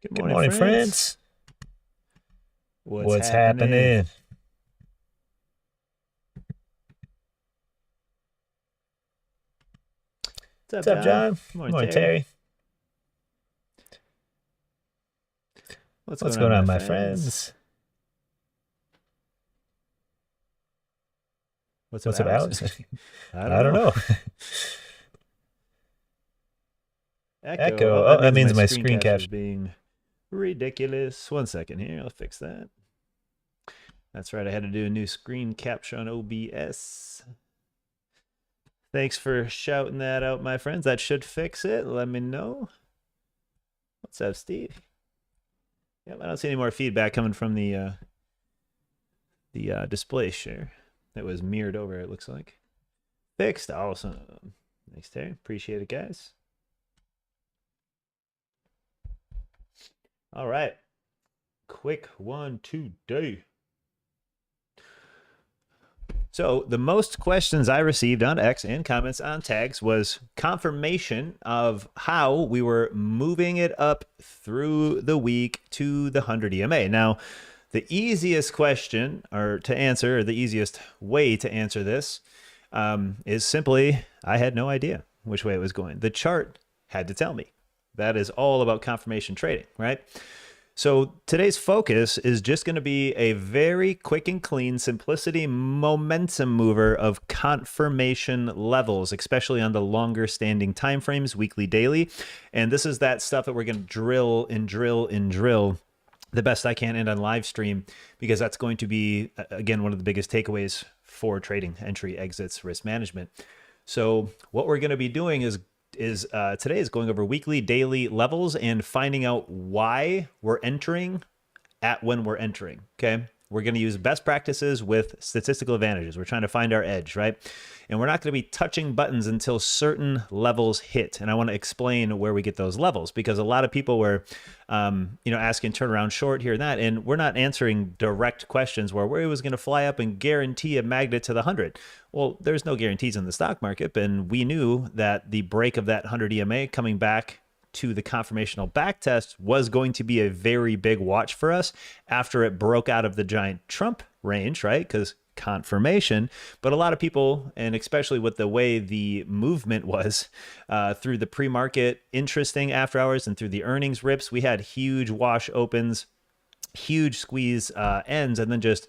Good morning, friends. What's What's happening? happening? What's up, What's up, John? John? Good morning, Morning, Terry. Terry. What's What's going on, going my on, my friends? friends? What's up, What's up, Alex? Alex? I don't I don't know. know. Echo. Echo. Oh, Oh, that that means my means my screen screen capture is capture. being ridiculous. 1 second here. I'll fix that. That's right. I had to do a new screen capture on OBS. Thanks for shouting that out, my friends. That should fix it. Let me know. What's up, Steve? Yep, I don't see any more feedback coming from the display share. That was mirrored over, it looks like. Fixed. Awesome. Thanks, Terry. Appreciate it, guys. All right. Quick one today. So, the most questions I received on X and comments on tags was confirmation of how we were moving it up through the week to the 100 EMA. Now, the easiest question or to answer, or the easiest way to answer this is simply I had no idea which way it was going. The chart had to tell me. That is all about confirmation trading, right? So today's focus is just going to be a very quick and clean simplicity momentum mover of confirmation levels, especially on the longer standing time frames, weekly, daily. And this is that stuff that we're going to drill and drill and drill the best I can and on live stream, because that's going to be, again, one of the biggest takeaways for trading, entry, exits, risk management. So what we're going to be doing is today is going over weekly, daily levels and finding out why we're entering at when we're entering. Okay. We're going to use best practices with statistical advantages. We're trying to find our edge, right? And we're not going to be touching buttons until certain levels hit. And I want to explain where we get those levels, because a lot of people were, asking turnaround short here and that, and we're not answering direct questions where it was going to fly up and guarantee a magnet to the 100. Well, there's no guarantees in the stock market, and we knew that the break of that 100 EMA coming back to the confirmational backtest was going to be a very big watch for us after it broke out of the giant Trump range, right? Because confirmation. But a lot of people, and especially with the way the movement was through the pre-market interesting after hours and through the earnings rips, we had huge wash opens, huge squeeze ends, and then just,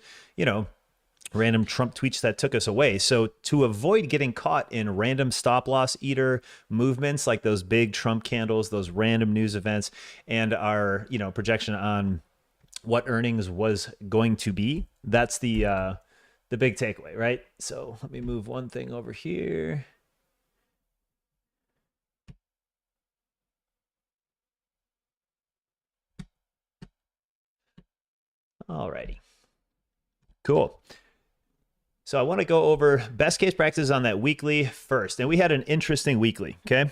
random Trump tweets that took us away. So to avoid getting caught in random stop loss eater movements like those big Trump candles, those random news events, and our projection on what earnings was going to be, that's the big takeaway, right? So let me move one thing over here. Alrighty, cool. So I want to go over best case practices on that weekly first. And we had an interesting weekly, okay?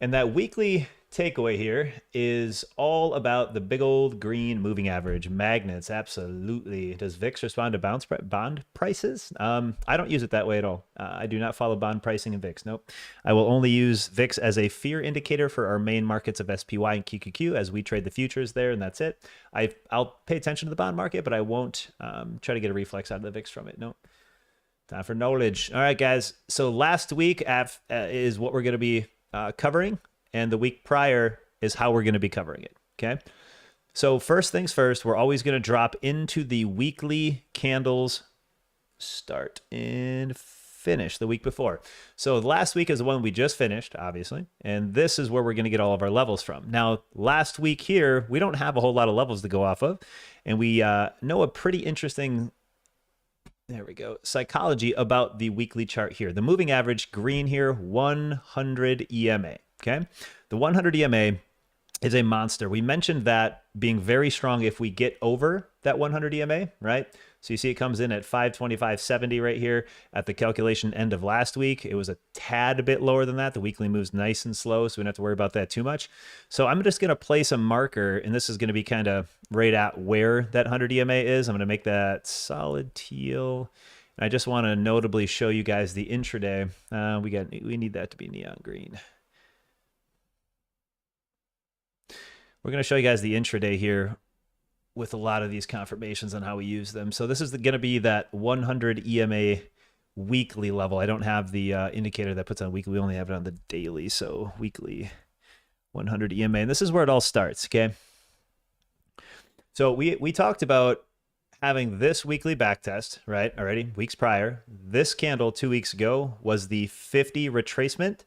And that weekly takeaway here is all about the big old green moving average, magnets. Absolutely. Does VIX respond to bond prices? I don't use it that way at all. I do not follow bond pricing in VIX. Nope. I will only use VIX as a fear indicator for our main markets of SPY and QQQ as we trade the futures there, and that's it. I'll pay attention to the bond market, but I won't try to get a reflex out of the VIX from it. Nope. Time for knowledge. All right, guys. So last week is what we're going to be covering, and the week prior is how we're going to be covering it. Okay. So first things first, we're always going to drop into the weekly candles start and finish the week before. So last week is the one we just finished, obviously, and this is where we're going to get all of our levels from. Now, last week here, we don't have a whole lot of levels to go off of, and we know a pretty interesting, there we go, psychology about the weekly chart here. The moving average, green here, 100 EMA, okay? The 100 EMA is a monster. We mentioned that being very strong if we get over that 100 EMA, right? So you see it comes in at 525.70 right here at the calculation end of last week. It was a tad bit lower than that. The weekly moves nice and slow, so we don't have to worry about that too much. So I'm just going to place a marker, and this is going to be kind of right at where that 100 EMA is. I'm going to make that solid teal. And I just want to notably show you guys the intraday. We need that to be neon green. We're going to show you guys the intraday here with a lot of these confirmations on how we use them. So this is going to be that 100 EMA weekly level. I don't have the indicator that puts on weekly. We only have it on the daily. So weekly 100 EMA. And this is where it all starts, okay? So we talked about having this weekly back test, right? Already, weeks prior. This candle 2 weeks ago was the 50 retracement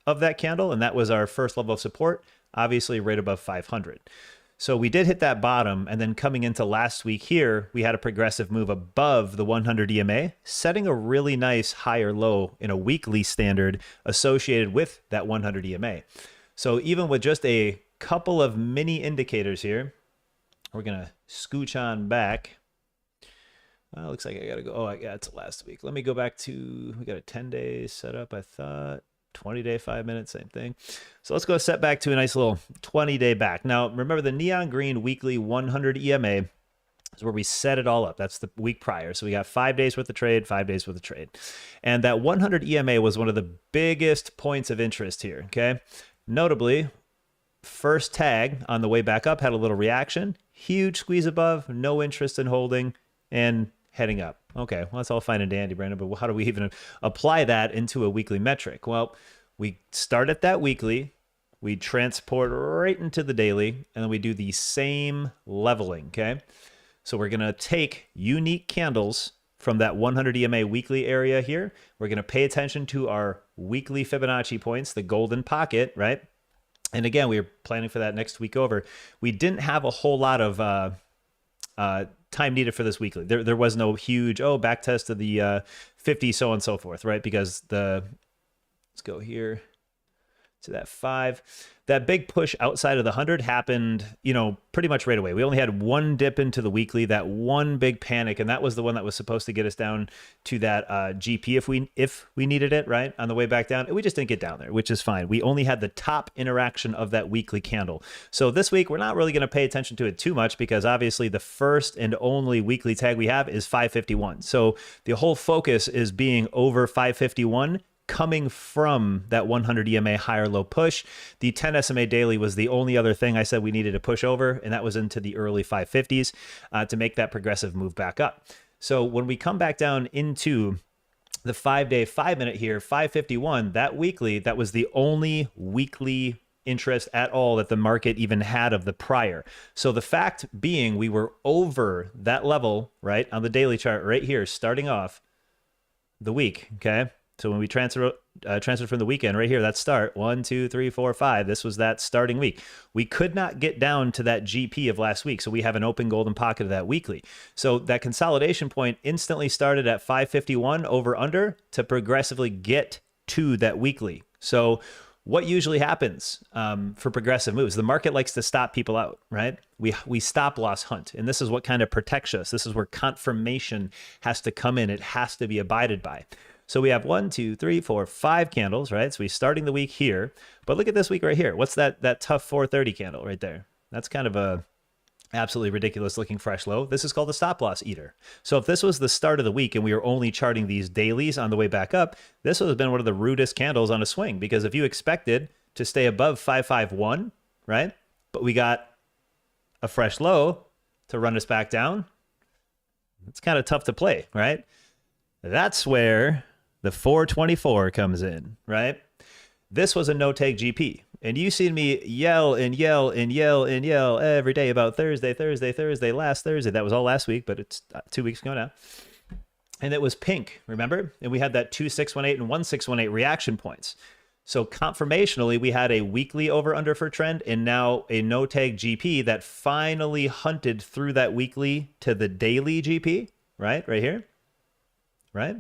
of that candle, and that was our first level of support, obviously right above 500. So we did hit that bottom, and then coming into last week here, we had a progressive move above the 100 EMA, setting a really nice higher low in a weekly standard associated with that 100 EMA. So even with just a couple of mini indicators here, we're going to scooch on back. Looks like I got to go. Oh, I got to last week. Let me go back to, we got a 10-day setup, I thought. 20-day, 5 minutes, same thing. So let's go set back to a nice little 20-day back. Now, remember the neon green weekly 100 EMA is where we set it all up. That's the week prior. So we got 5 days worth of trade, 5 days worth of trade. And that 100 EMA was one of the biggest points of interest here, okay? Notably, first tag on the way back up had a little reaction. Huge squeeze above, no interest in holding, and heading up. Okay, well, that's all fine and dandy, Brandon, but how do we even apply that into a weekly metric? Well, we start at that weekly, we transport right into the daily, and then we do the same leveling, okay? So we're going to take unique candles from that 100 EMA weekly area here. We're going to pay attention to our weekly Fibonacci points, the golden pocket, right? And again, we were planning for that next week over. We didn't have a whole lot of time needed for this weekly. There was no huge, back test of the 50, so on and so forth, right? Because let's go here to that 5. That big push outside of the 100 happened, pretty much right away. We only had one dip into the weekly, that one big panic, and that was the one that was supposed to get us down to that GP if we needed it, right? On the way back down. And we just didn't get down there, which is fine. We only had the top interaction of that weekly candle. So this week, we're not really going to pay attention to it too much because obviously the first and only weekly tag we have is 551. So the whole focus is being over 551 coming from that 100 EMA higher low push. The 10 SMA daily was the only other thing I said we needed to push over, and that was into the early 550s to make that progressive move back up. So when we come back down into the 5-day, 5-minute here, 551, that weekly, that was the only weekly interest at all that the market even had of the prior. So the fact being we were over that level, right, on the daily chart right here, starting off the week, okay? So when we transfer from the weekend right here, that start 1, 2, 3, 4, 5. This was that starting week. We could not get down to that GP of last week. So we have an open golden pocket of that weekly. So that consolidation point instantly started at 551 over under to progressively get to that weekly. So what usually happens for progressive moves? The market likes to stop people out, right? We stop loss hunt, and this is what kind of protects us. This is where confirmation has to come in. It has to be abided by. So we have 1, 2, 3, 4, 5 candles, right? So we're starting the week here, but look at this week right here. What's that tough 430 candle right there? That's kind of a absolutely ridiculous looking fresh low. This is called a stop loss eater. So if this was the start of the week and we were only charting these dailies on the way back up, this would have been one of the rudest candles on a swing, because if you expected to stay above 551, right? But we got a fresh low to run us back down, it's kind of tough to play, right? That's where the 424 comes in, right? This was a no-take GP. And you seen me yell and yell and yell and yell every day about Thursday, last Thursday. That was all last week, but it's 2 weeks ago now. And it was pink, remember? And we had that 2618 and 1618 reaction points. So confirmationally, we had a weekly over-under for trend and now a no-tag GP that finally hunted through that weekly to the daily GP, right? Right here, right?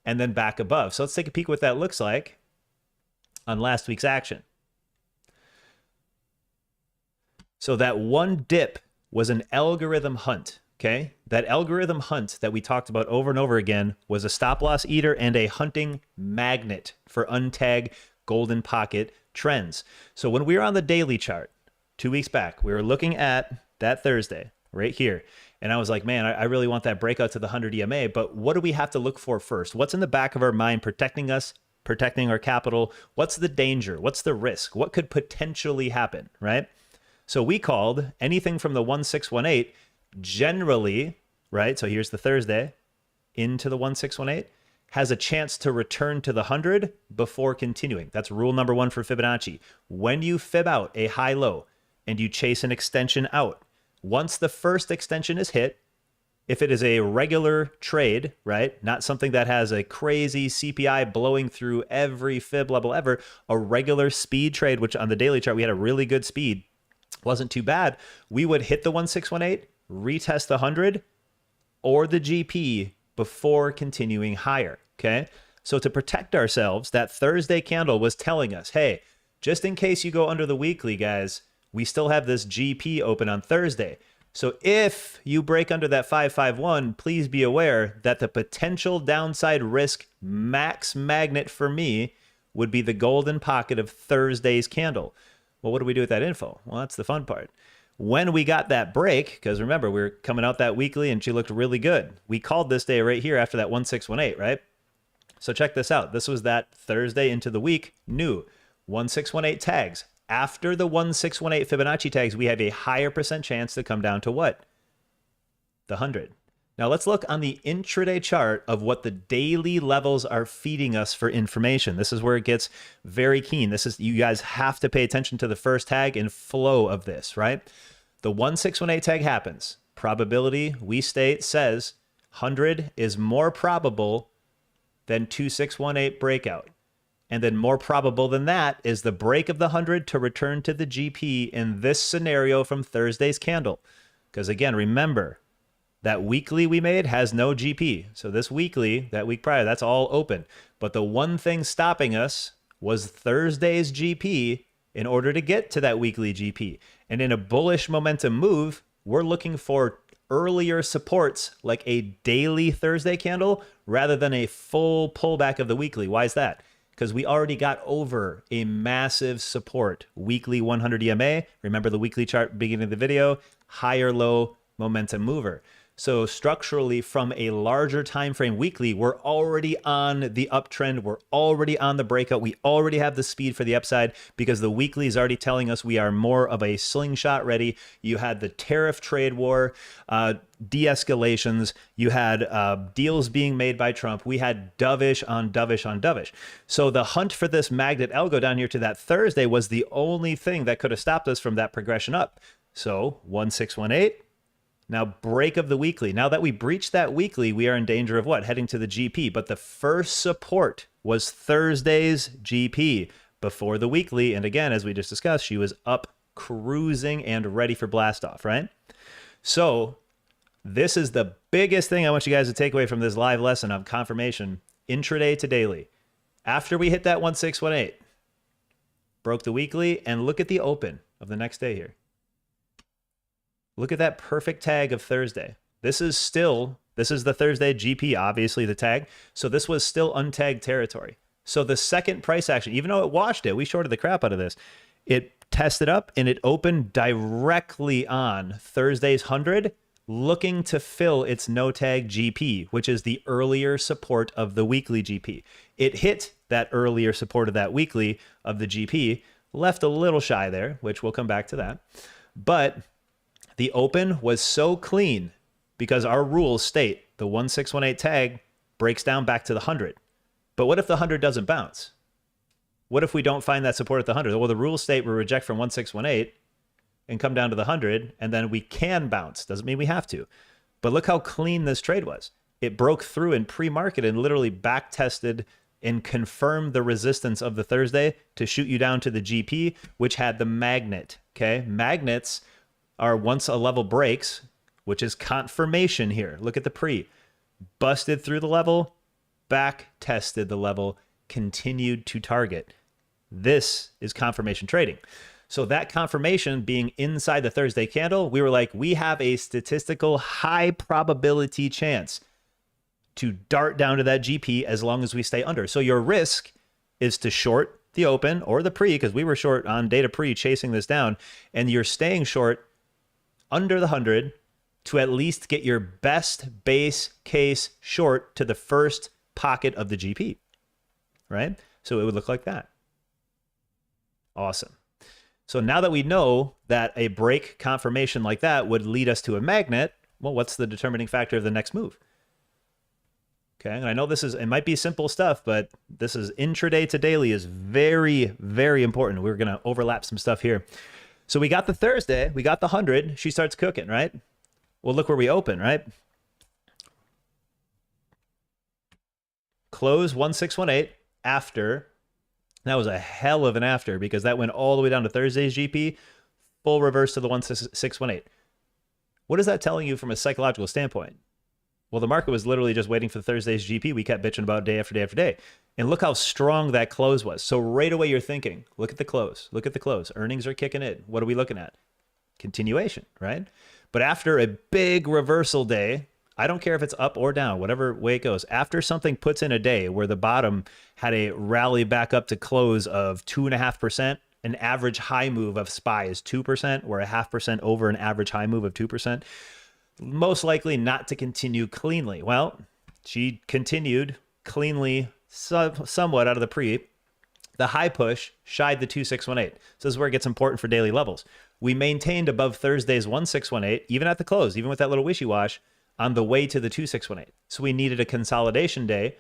And then back above. So let's take a peek what that looks like on last week's action. So that one dip was an algorithm hunt, okay? That algorithm hunt that we talked about over and over again was a stop loss eater and a hunting magnet for untag golden pocket trends. So when we were on the daily chart 2 weeks back, we were looking at that Thursday right here. And I was like, man, I really want that breakout to the 100 EMA, but what do we have to look for first? What's in the back of our mind protecting us, protecting our capital? What's the danger? What's the risk? What could potentially happen, right? So we called anything from the 1618 generally, right? So here's the Thursday into the 1618 has a chance to return to the 100 before continuing. That's rule number 1 for Fibonacci. When you fib out a high low and you chase an extension out, once the first extension is hit, if it is a regular trade, right, not something that has a crazy CPI blowing through every fib level ever, a regular speed trade, which on the daily chart we had a really good speed, wasn't too bad, we would hit the 1618, retest the 100 or the GP before continuing higher, okay? So to protect ourselves, that Thursday candle was telling us, hey, just in case you go under the weekly, guys, we still have this GP open on Thursday. So if you break under that 551, please be aware that the potential downside risk max magnet for me would be the golden pocket of Thursday's candle. Well, what do we do with that info? Well, that's the fun part. When we got that break, because remember, we were coming out that weekly and she looked really good. We called this day right here after that 1618, right? So check this out. This was that Thursday into the week, new 1618 tags. After the 1618 Fibonacci tags, we have a higher percent chance to come down to what? The 100. Now let's look on the intraday chart of what the daily levels are feeding us for information. This is where it gets very keen. This is, you guys have to pay attention to the first tag and flow of this, right? The 1618 tag happens. Probability, we state, says 100 is more probable than 2618 breakout. And then more probable than that is the break of the 100 to return to the GP in this scenario from Thursday's candle. Because again, remember, that weekly we made has no GP. So this weekly, that week prior, that's all open. But the one thing stopping us was Thursday's GP in order to get to that weekly GP. And in a bullish momentum move, we're looking for earlier supports like a daily Thursday candle rather than a full pullback of the weekly. Why is that? Because we already got over a massive support. Weekly 100 EMA. Remember the weekly chart beginning of the video? Higher low momentum mover. So structurally, from a larger time frame weekly, we're already on the uptrend. We're already on the breakout. We already have the speed for the upside because the weekly is already telling us we are more of a slingshot ready. You had the tariff trade war, de-escalations. You had deals being made by Trump. We had dovish on dovish on dovish. So the hunt for this magnet algo down here to that Thursday was the only thing that could have stopped us from that progression up. So 1618. Now, break of the weekly. Now that we breached that weekly, we are in danger of what? Heading to the GP. But the first support was Thursday's GP before the weekly. And again, as we just discussed, she was up cruising and ready for blast off, right? So this is the biggest thing I want you guys to take away from this live lesson of confirmation, intraday to daily. After we hit that 1618, broke the weekly, and look at the open of the next day here. Look at that perfect tag of Thursday. This is the Thursday GP, obviously the tag. So this was still untagged territory. So the second price action, even though it washed it, we shorted the crap out of this. It tested up and it opened directly on Thursday's 100, looking to fill its no tag GP, which is the earlier support of the weekly GP. It hit that earlier support of that weekly of the GP, left a little shy there, which we'll come back to that. But the open was so clean because our rules state the 1618 tag breaks down back to the 100. But what if the 100 doesn't bounce? What if we don't find that support at the 100? Well, the rules state we reject from 1618 and come down to the 100, and then we can bounce. Doesn't mean we have to. But look how clean this trade was. It broke through in pre-market and literally back tested and confirmed the resistance of the Thursday to shoot you down to the GP, which had the magnet, okay? Magnets are once a level breaks, which is confirmation here. Look at the pre. Busted through the level, back tested the level, continued to target. This is confirmation trading. So that confirmation being inside the Thursday candle, we were like, we have a statistical high probability chance to dart down to that GP as long as we stay under. So your risk is to short the open or the pre, because we were short on data pre chasing this down, and you're staying short under the 100 to at least get your best base case short to the first pocket of the GP, right? So it would look like that. Awesome. So now that we know that a break confirmation like that would lead us to a magnet, well, what's the determining factor of the next move? Okay, and I know it might be simple stuff, but this is intraday to daily is very, very important. We're going to overlap some stuff here. So we got the Thursday, we got the 100, she starts cooking, right? Well, look where we open, right? Close 1618 after. That was a hell of an after because that went all the way down to Thursday's GP, full reverse to the 1618. What is that telling you from a psychological standpoint? Well, the market was literally just waiting for Thursday's GP. We kept bitching about day after day after day. And look how strong that close was. So right away you're thinking, look at the close. Look at the close. Earnings are kicking in. What are we looking at? Continuation, right? But after a big reversal day, I don't care if it's up or down, whatever way it goes. After something puts in a day where the bottom had a rally back up to close of 2.5%, an average high move of SPY is 2%, or a 0.5% over an average high move of 2%. Most likely not to continue cleanly. Well, she continued cleanly somewhat out of the pre. The high push shied the 2618. So this is where it gets important for daily levels. We maintained above Thursday's 1618, even at the close, even with that little wishy-wash, on the way to the 2618. So we needed a consolidation day,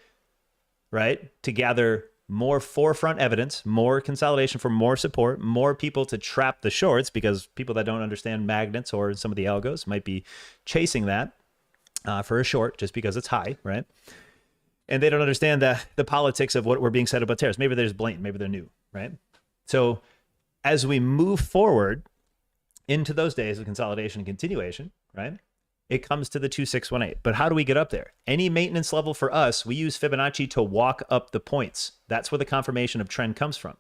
right, to gather more forefront evidence, more consolidation for more support, more people to trap the shorts, because people that don't understand magnets or some of the algos might be chasing that for a short just because it's high, right? And they don't understand the politics of what we're being said about tariffs. Maybe they're just blatant, maybe they're new, right? So as we move forward into those days of consolidation and continuation, right, it comes to the 2618. But how do we get up there? Any maintenance level for us, we use Fibonacci to walk up the points. That's where the confirmation of trend comes from.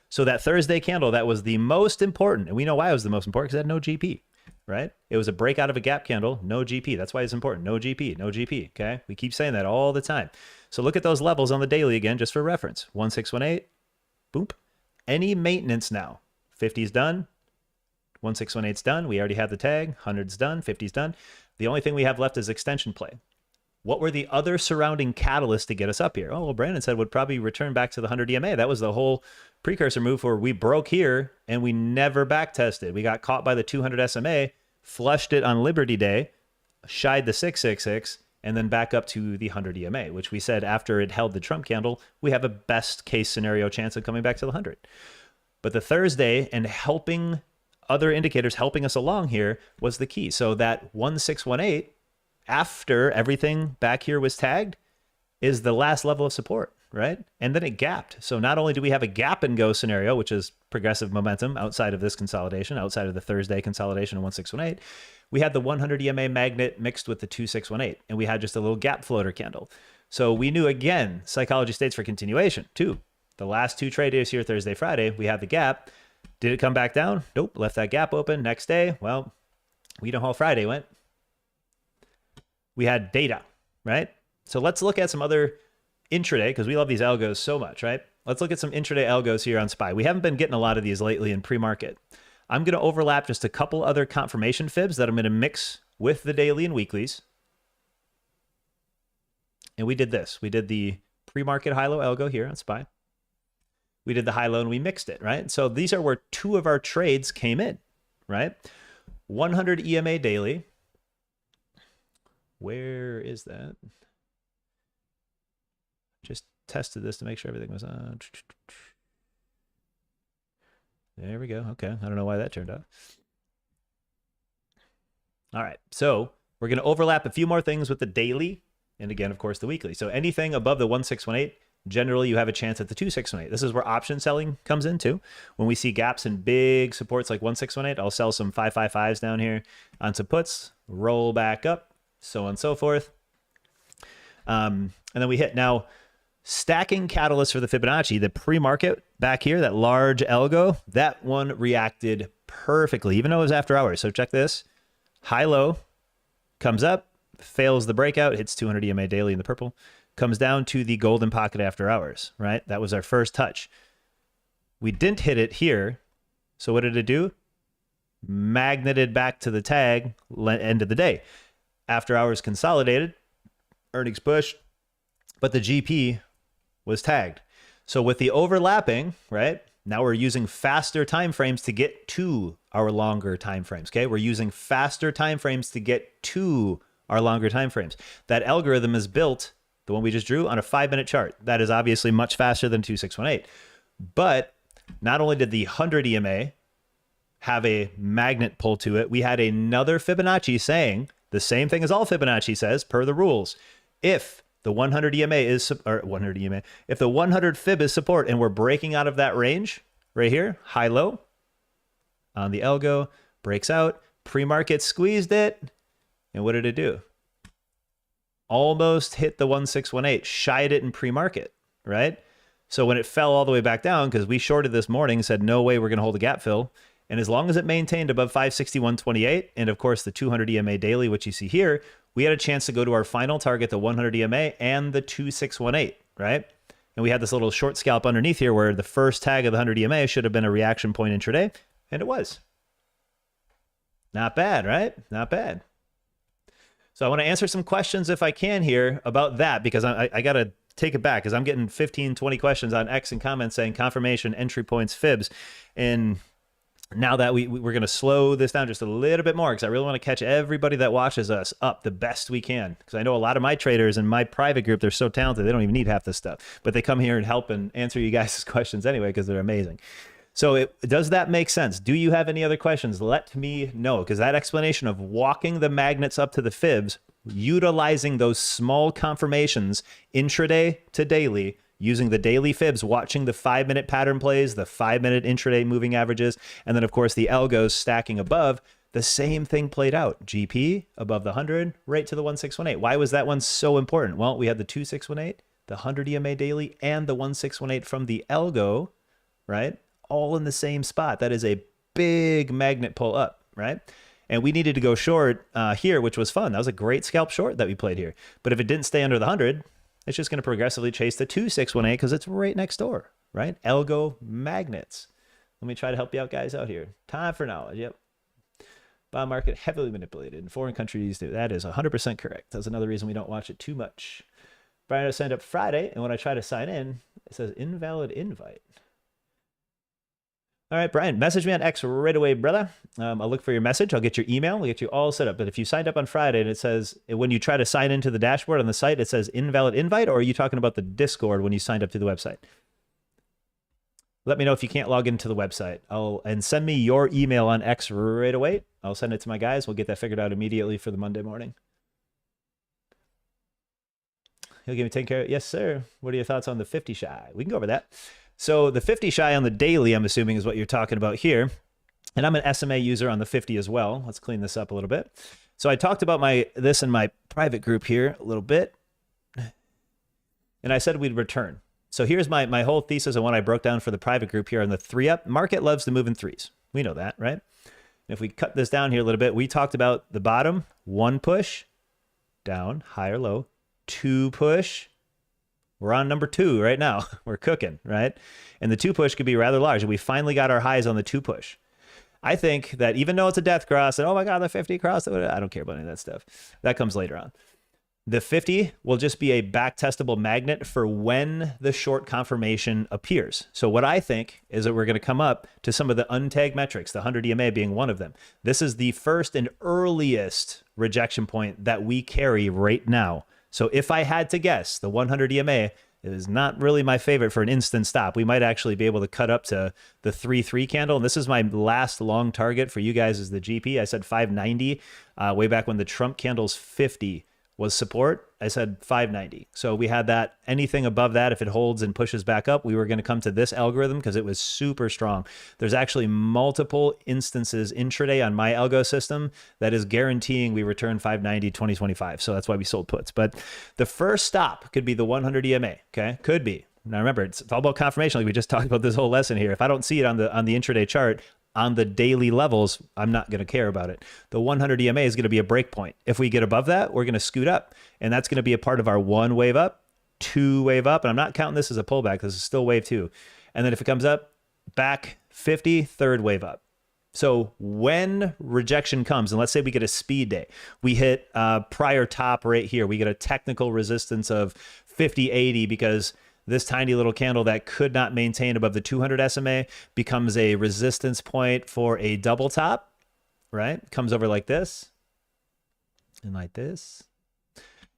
So that Thursday candle, that was the most important. And we know why it was the most important, because it had no GP, right? It was a breakout of a gap candle, no GP. That's why it's important. No GP, no GP, okay? We keep saying that all the time. So look at those levels on the daily again, just for reference. 1618, boom. Any maintenance now. 50's done. 1618's done. We already have the tag. 100's done. 50's done. The only thing we have left is extension play. What were the other surrounding catalysts to get us up here? Oh, well, Brandon said would probably return back to the 100 EMA. That was the whole precursor move where we broke here and we never back tested. We got caught by the 200 SMA, flushed it on Liberty Day, shied the 666, and then back up to the 100 EMA, which we said after it held the Trump candle, we have a best case scenario chance of coming back to the 100. But the Thursday and helping other indicators helping us along here was the key. So that 1618, after everything back here was tagged, is the last level of support, right? And then it gapped. So not only do we have a gap and go scenario, which is progressive momentum outside of this consolidation, outside of the Thursday consolidation of 1618, we had the 100 EMA magnet mixed with the 2618, and we had just a little gap floater candle. So we knew, again, psychology states for continuation too. The last two trade days here, Thursday, Friday, we had the gap. Did it come back down? Nope. Left that gap open. Next day, well, we know how Friday went. We had data, right? So let's look at some other intraday, because we love these algos so much, right? Let's look at some intraday algos here on SPY. We haven't been getting a lot of these lately in pre-market. I'm going to overlap just a couple other confirmation fibs that I'm going to mix with the daily and weeklies. And we did this. We did the pre-market high-low algo here on SPY. We did the high-low and we mixed it, right? So these are where two of our trades came in, right? 100 EMA daily. Where is that? Just tested this to make sure everything was on. There we go. Okay. I don't know why that turned out. All right. So we're going to overlap a few more things with the daily. And again, of course, the weekly. So anything above the 1618, generally you have a chance at the 2618. This is where option selling comes into. When we see gaps in big supports like 1618, I'll sell some 555s down here on some puts, roll back up, so on and so forth. And then we hit. Now, stacking catalysts for the Fibonacci, the pre-market back here, that large algo, that one reacted perfectly, even though it was after hours. So check this. High-low comes up, fails the breakout, hits 200 EMA daily in the purple, comes down to the golden pocket after hours, right? That was our first touch. We didn't hit it here. So what did it do? Magneted back to the tag, end of the day. After hours consolidated, earnings push, but the GP was tagged. So with the overlapping, right? Now we're using faster time frames to get to our longer time frames. Okay, we're using faster time frames to get to our longer time frames. That algorithm is built, the one we just drew, on a 5-minute chart. That is obviously much faster than 2618. But not only did the 100 EMA have a magnet pull to it, we had another Fibonacci saying the same thing as all Fibonacci says per the rules. If the 100 EMA is, or 100 EMA, if the 100 Fib is support and we're breaking out of that range right here, high low on the algo, breaks out, pre-market squeezed it, and what did it do? Almost hit the 1618, shied it in pre-market, right? So when it fell all the way back down, because we shorted this morning, said no way we're going to hold a gap fill, and as long as it maintained above 561.28, and of course the 200 EMA daily, which you see here, we had a chance to go to our final target, the 100 EMA and the 2618, right? And we had this little short scalp underneath here where the first tag of the 100 EMA should have been a reaction point intraday, and it was. Not bad, right? Not bad. So I want to answer some questions if I can here about that, because I got to take it back, because I'm getting 15, 20 questions on X and comments saying confirmation, entry points, fibs. And now that we're going to slow this down just a little bit more, because I really want to catch everybody that watches us up the best we can. Because I know a lot of my traders in my private group, they're so talented, they don't even need half this stuff. But they come here and help and answer you guys' questions anyway, because they're amazing. So does that make sense? Do you have any other questions? Let me know, because that explanation of walking the magnets up to the fibs, utilizing those small confirmations intraday to daily, using the daily fibs, watching the 5-minute pattern plays, the 5-minute intraday moving averages, and then of course the algos stacking above, the same thing played out. GP above the 100, right to the 1618. Why was that one so important? Well, we had the 2618, the 100 EMA daily, and the 1618 from the algo, right? All in the same spot. That is a big magnet pull up, right? And we needed to go short here, which was fun. That was a great scalp short that we played here. But if it didn't stay under the 100, it's just going to progressively chase the 2618 because it's right next door, right? Algo magnets. Let me try to help you out, guys, out here. Time for knowledge. Yep. Bond market heavily manipulated in foreign countries. That is 100% correct. That's another reason we don't watch it too much. Brian, I signed up Friday, and when I try to sign in, it says invalid invite. All right, Brian, message me on X right away, brother. I'll look for your message. I'll get your email. We'll get you all set up. But if you signed up on Friday and it says, when you try to sign into the dashboard on the site, it says invalid invite, or are you talking about the Discord when you signed up to the website? Let me know if you can't log into the website. And send me your email on X right away. I'll send it to my guys. We'll get that figured out immediately for the Monday morning. He'll give me 10 care. Yes, sir. What are your thoughts on the 50 shy? We can go over that. So the 50 shy on the daily, I'm assuming, is what you're talking about here. And I'm an SMA user on the 50 as well. Let's clean this up a little bit. So I talked about this in my private group here a little bit. And I said we'd return. So here's my whole thesis on what I broke down for the private group here on the 3-up. Market loves to move in threes. We know that, right? And if we cut this down here a little bit, we talked about the bottom, 1 push, down, high or low, 2 push. We're on number 2 right now. We're cooking, right? And the 2 push could be rather large. And we finally got our highs on the 2 push. I think that even though it's a death cross, and oh my God, the 50 cross, I don't care about any of that stuff. That comes later on. The 50 will just be a back testable magnet for when the short confirmation appears. So what I think is that we're going to come up to some of the untagged metrics, the 100 EMA being one of them. This is the first and earliest rejection point that we carry right now. So if I had to guess, the 100 EMA is not really my favorite for an instant stop. We might actually be able to cut up to the 3-3 candle. And this is my last long target for you guys is the GP. I said 590 way back when the Trump candle's 50 was support. I said 590. So we had that. Anything above that, if it holds and pushes back up, we were going to come to this algorithm because it was super strong. There's actually multiple instances intraday on my algo system that is guaranteeing we return 590 2025. So that's why we sold puts. But the first stop could be the 100 EMA. Okay, could be. Now remember, it's all about confirmation. Like we just talked about this whole lesson here. If I don't see it on the intraday chart, on the daily levels, I'm not going to care about it. The 100 EMA is going to be a break point. If we get above that, we're going to scoot up. And that's going to be a part of our 1 wave up, 2 wave up. And I'm not counting this as a pullback. This is still wave 2. And then if it comes up, back 50, 3rd wave up. So when rejection comes, and let's say we get a speed day, we hit prior top right here. We get a technical resistance of 50, 80 because this tiny little candle that could not maintain above the 200 SMA becomes a resistance point for a double top, right? Comes over like this and like this.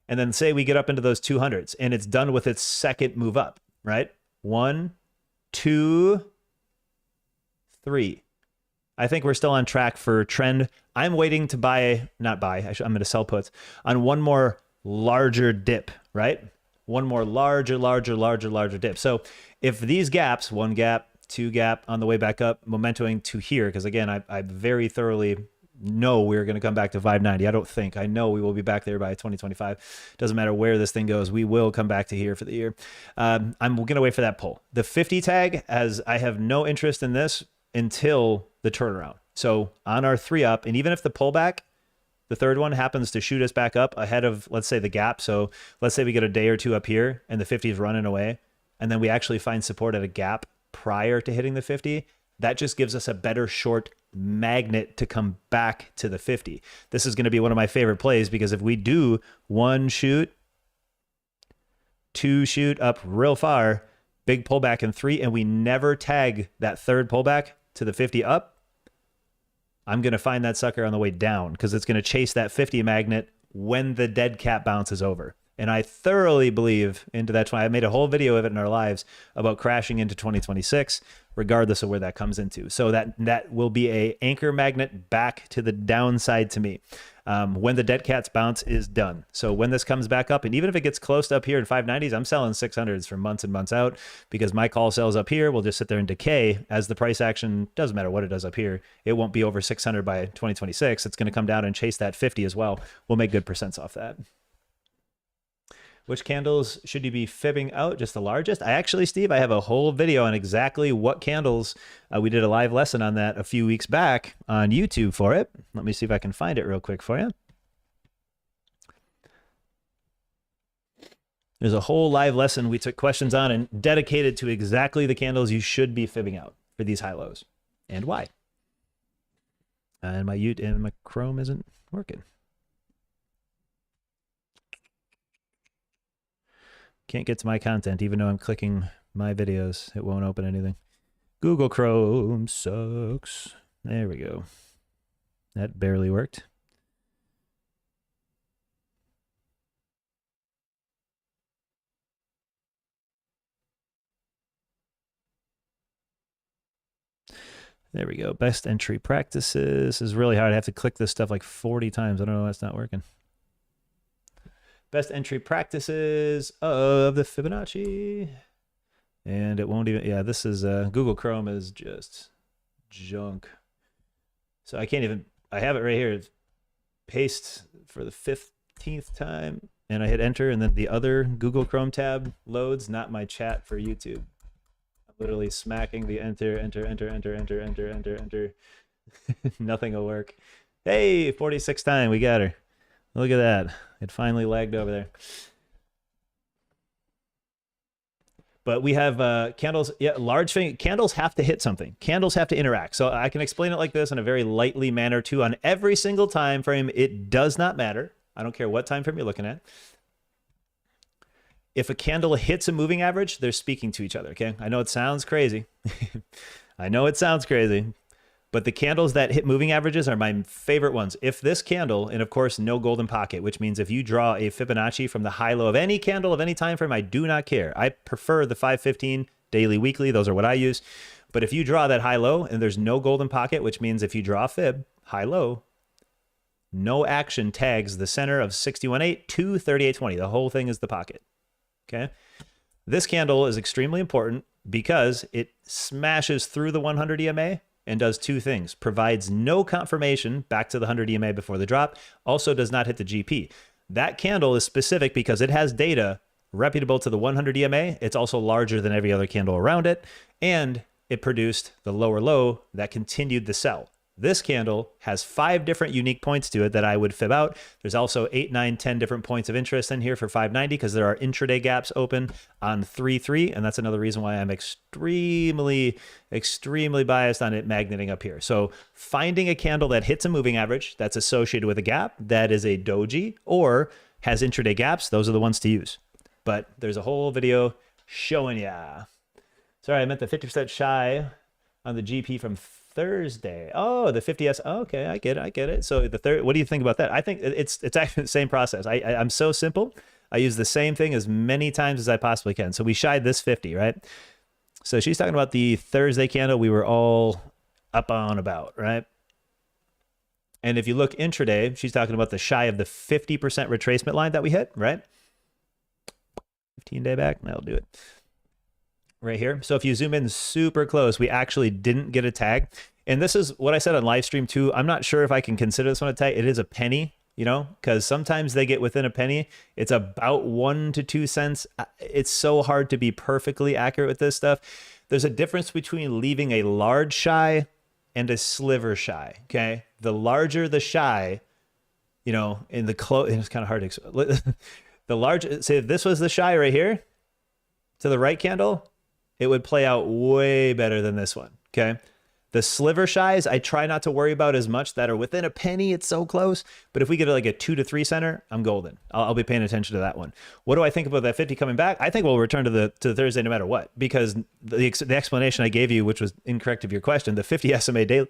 And then say we get up into those 200s and it's done with its second move up, right? 1, 2, 3. I think we're still on track for trend. I'm waiting to buy, not buy, I'm going to sell puts on one more larger dip, right? One more larger dip. So if these gaps, 1 gap, 2 gap on the way back up, momentuming to here, because again, I very thoroughly know we're going to come back to 590. I know we will be back there by 2025. Doesn't matter where this thing goes. We will come back to here for the year. I'm going to wait for that pull. The 50 tag, as I have no interest in this until the turnaround. So on our 3 up, and even if the pullback, the third one happens to shoot us back up ahead of, let's say, the gap. So let's say we get a day or 2 up here and the 50 is running away, and then we actually find support at a gap prior to hitting the 50. That just gives us a better short magnet to come back to the 50. This is going to be one of my favorite plays, because if we do 1 shoot, 2 shoot up real far, big pullback in 3, and we never tag that third pullback to the 50 up, I'm going to find that sucker on the way down, because it's going to chase that 50 magnet when the dead cat bounce is over. And I thoroughly believe into that. I made a whole video of it in our lives about crashing into 2026, regardless of where that comes into. So that will be a anchor magnet back to the downside to me when the dead cat's bounce is done. So when this comes back up, and even if it gets close to up here in 590s, I'm selling 600s for months and months out, because my call sells up here will just sit there and decay as the price action, doesn't matter what it does up here, it won't be over 600 by 2026. It's going to come down and chase that 50 as well. We'll make good percents off that. Which candles should you be fibbing out? Just the largest? Steve, I have a whole video on exactly what candles. We did a live lesson on that a few weeks back on YouTube for it. Let me see if I can find it real quick for you. There's a whole live lesson we took questions on and dedicated to exactly the candles you should be fibbing out for these high lows and why. And my Chrome isn't working. Can't get to my content, even though I'm clicking my videos. It won't open anything. Google Chrome sucks. There we go. That barely worked. There we go. Best entry practices. This is really hard. I have to click this stuff like 40 times. I don't know why it's not working. Best entry practices of the Fibonacci. And it won't even, yeah, this is, Google Chrome is just junk. So I can't even, I have it right here. It's paste for the 15th time. And I hit enter, and then the other Google Chrome tab loads, not my chat for YouTube. I'm literally smacking the enter. Nothing will work. Hey, 46th time, we got her. Look at that. It finally lagged over there. But we have candles. Yeah, large thing. Candles have to hit something. Candles have to interact. So I can explain it like this in a very lightly manner too. On every single time frame, it does not matter. I don't care what time frame you're looking at. If a candle hits a moving average, they're speaking to each other. Okay. I know it sounds crazy. I know it sounds crazy. But the candles that hit moving averages are my favorite ones. If this candle, and of course, no golden pocket, which means if you draw a Fibonacci from the high low of any candle of any time frame, I do not care. I prefer the 515 daily, weekly. Those are what I use. But if you draw that high low and there's no golden pocket, which means if you draw a fib, high low, no action tags the center of 61.8 to 38.20. The whole thing is the pocket. Okay. This candle is extremely important because it smashes through the 100 EMA and does two things. Provides no confirmation back to the 100 EMA before the drop. Also does not hit the GP. That candle is specific because it has data reputable to the 100 EMA. It's also larger than every other candle around it. And it produced the lower low that continued the sell. This candle has 5 different unique points to it that I would fib out. There's also 8, 9, 10 different points of interest in here for 590 because there are intraday gaps open on 3-3. And that's another reason why I'm extremely biased on it magneting up here. So finding a candle that hits a moving average that's associated with a gap that is a doji or has intraday gaps, those are the ones to use. But there's a whole video Showing ya. Sorry, I meant the 50% shy on the GP from Thursday. Oh, the 50S. Oh, okay, I get it. So the third, what do you think about that? I think it's actually the same process. I'm so simple. I use the same thing as many times as I possibly can. So we shied this 50, right? So she's talking about the Thursday candle we were all up on about, right? And if you look intraday, she's talking about the shy of the 50% retracement line that we hit, right? 15-day back, that'll do it. Right here. So if you zoom in super close, we actually didn't get a tag. And this is what I said on live stream too. I'm not sure if I can consider this one a tag. It is a penny, you know, because sometimes they get within a penny. It's about 1 to 2 cents. It's so hard to be perfectly accurate with this stuff. There's a difference between leaving a large shy and a sliver shy. Okay. The larger the shy, you know, in the close, it's kind of hard to explain. The large, say if this was the shy right here to the right candle, it would play out way better than this one, okay? The sliver shies, I try not to worry about as much that are within a penny. It's so close. But if we get like a 2 to 3 center, I'm golden. I'll be paying attention to that one. What do I think about that 50 coming back? I think we'll return to the Thursday no matter what, because the explanation I gave you, which was incorrect of your question, the 50 SMA daily,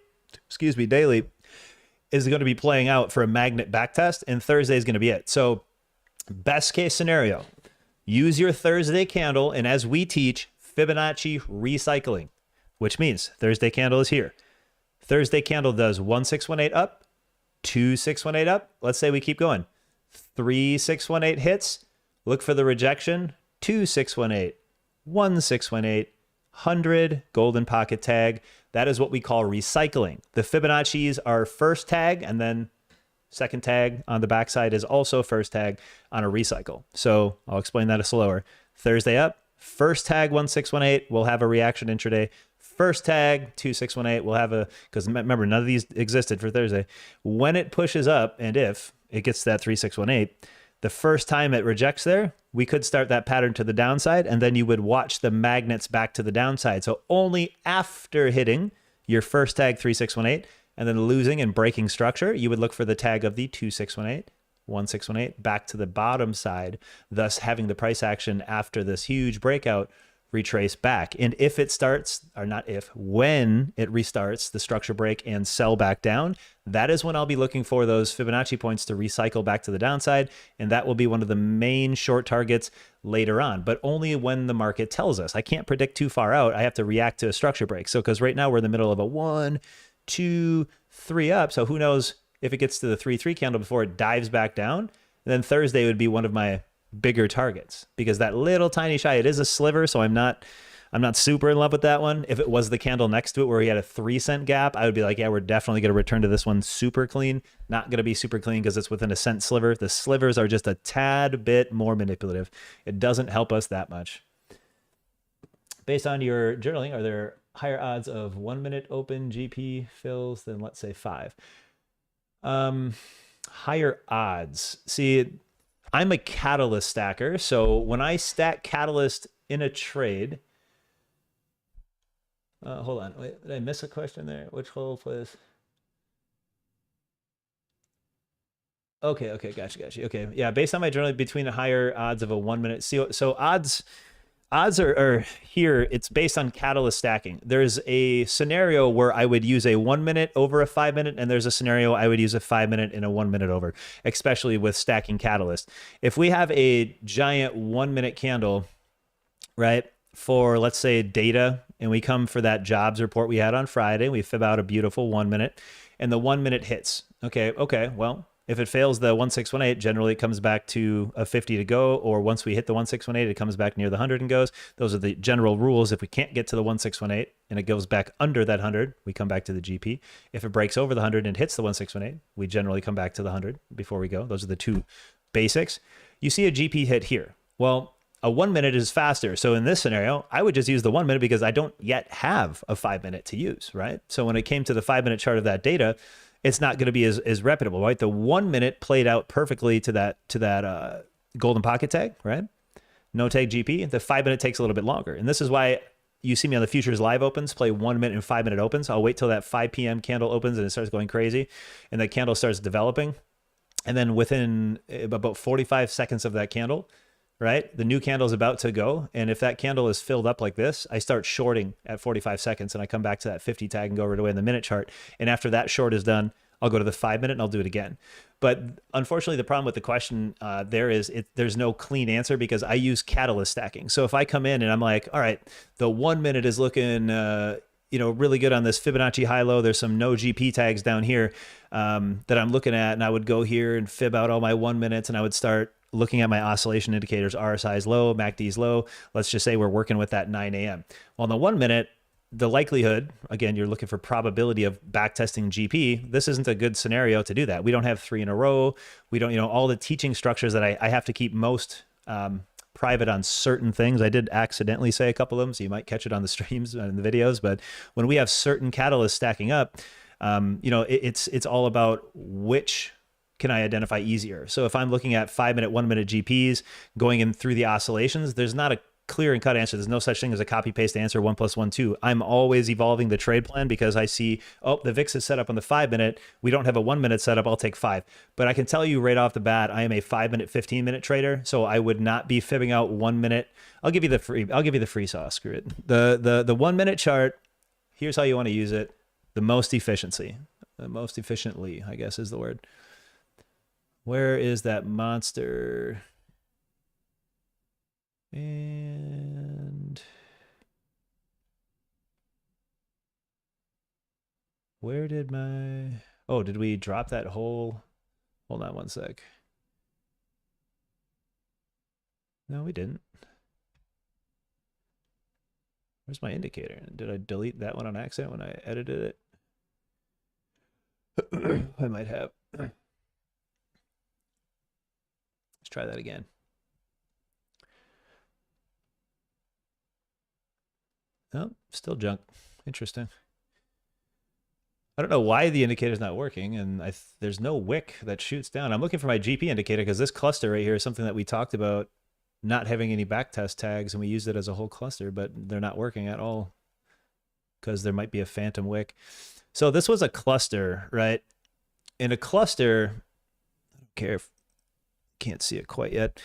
daily is going to be playing out for a magnet back test, and Thursday is going to be it. So best case scenario, use your Thursday candle, and as we teach, Fibonacci recycling, which means Thursday candle is here. Thursday candle does 1618 up, 2618 up. Let's say we keep going. 3618 hits. Look for the rejection. 2618, 1618, 100, golden pocket tag. That is what we call recycling. The Fibonacci's are first tag, and then second tag on the backside is also first tag on a recycle. So I'll explain that slower. Thursday up. First tag 1618, we'll have a reaction intraday. First tag 2618, we'll have a, because remember, none of these existed for Thursday. When it pushes up, and if it gets to that 3618, the first time it rejects there, we could start that pattern to the downside, and then you would watch the magnets back to the downside. So only after hitting your first tag 3618 and then losing and breaking structure, you would look for the tag of the 2618. 1618 back to the bottom side, thus having the price action after this huge breakout retrace back. And if it starts, or not if, when it restarts the structure break and sell back down, that is when I'll be looking for those Fibonacci points to recycle back to the downside. And that will be one of the main short targets later on, but only when the market tells us. I can't predict too far out. I have to react to a structure break. So because right now we're in the middle of a 1, 2, 3 up. So who knows if it gets to the 3-3 candle before it dives back down. Then Thursday would be one of my bigger targets, because that little tiny shy, it is a sliver, so I'm not super in love with that one. If it was the candle next to it where he had a 3-cent gap, I would be like, yeah, we're definitely going to return to this one super clean. Not going to be super clean because it's within a cent sliver. The slivers are just a tad bit more manipulative. It doesn't help us that much. Based on your journaling, are there higher odds of 1 minute open GP fills than, let's say, 5? Higher odds. See, I'm a catalyst stacker. So when I stack catalyst in a trade, hold on. Wait, did I miss a question there? Which hole, please? Okay. Gotcha. Okay. Yeah. Based on my journal, between the higher odds of a 1 minute. So odds are here. It's based on catalyst stacking. There's a scenario where I would use a 1 minute over a 5 minute, and there's a scenario I would use a 5 minute and a 1 minute over, especially with stacking catalyst. If we have a giant 1 minute candle, right, for let's say data, and we come for that jobs report we had on Friday, we fib out a beautiful 1 minute, and the 1 minute hits. Okay, well, if it fails the 1618, generally it comes back to a 50 to go, or once we hit the 1618, it comes back near the 100 and goes. Those are the general rules. If we can't get to the 1618 and it goes back under that 100, we come back to the GP. If it breaks over the 100 and hits the 1618, we generally come back to the 100 before we go. Those are the two basics. You see a GP hit here. Well, a 1 minute is faster. So in this scenario, I would just use the 1 minute because I don't yet have a 5 minute to use, right? So when it came to the 5 minute chart of that data, it's not going to be as reputable, right? The 1 minute played out perfectly to that golden pocket tag, right? No tag GP. The 5 minute takes a little bit longer. And this is why you see me on the futures live opens, play 1 minute and 5 minute opens. I'll wait till that 5 p.m. candle opens and it starts going crazy, and that candle starts developing. And then within about 45 seconds of that candle, right? The new candle is about to go. And if that candle is filled up like this, I start shorting at 45 seconds and I come back to that 50 tag and go right away in the minute chart. And after that short is done, I'll go to the 5 minute and I'll do it again. But unfortunately, the problem with the question there's no clean answer because I use catalyst stacking. So if I come in and I'm like, all right, the 1 minute is looking, really good on this Fibonacci high-low. There's some no GP tags down here that I'm looking at. And I would go here and fib out all my 1 minutes and I would start looking at my oscillation indicators. RSI is low, MACD is low. Let's just say we're working with that 9 a.m. Well, in the 1 minute, the likelihood, again, you're looking for probability of backtesting GP. This isn't a good scenario to do that. We don't have 3 in a row. We don't, all the teaching structures that I have to keep most private on certain things. I did accidentally say a couple of them, so you might catch it on the streams and the videos. But when we have certain catalysts stacking up, it's all about which can I identify easier. So if I'm looking at 5 minute, 1 minute GPs going in through the oscillations, there's not a clear and cut answer. There's no such thing as a copy paste answer 1 + 1 2. I'm always evolving the trade plan because I see, oh, the VIX is set up on the 5 minute. We don't have a 1 minute setup. I'll take 5. But I can tell you right off the bat, I am a 5 minute, 15 minute trader. So I would not be fibbing out 1 minute. I'll give you the free sauce. Screw it. The 1 minute chart. Here's how you want to use it. The most efficiently, I guess is the word. Where is that monster? And where did did we drop that whole, hold on one sec. No, we didn't. Where's my indicator? Did I delete that one on accident when I edited it? I might have. Let's try that again. Oh, still junk. Interesting. I don't know why the indicator's not working, and there's no wick that shoots down. I'm looking for my GP indicator because this cluster right here is something that we talked about not having any backtest tags, and we used it as a whole cluster, but they're not working at all because there might be a phantom wick. So this was a cluster, right? In a cluster, I don't care if can't see it quite yet.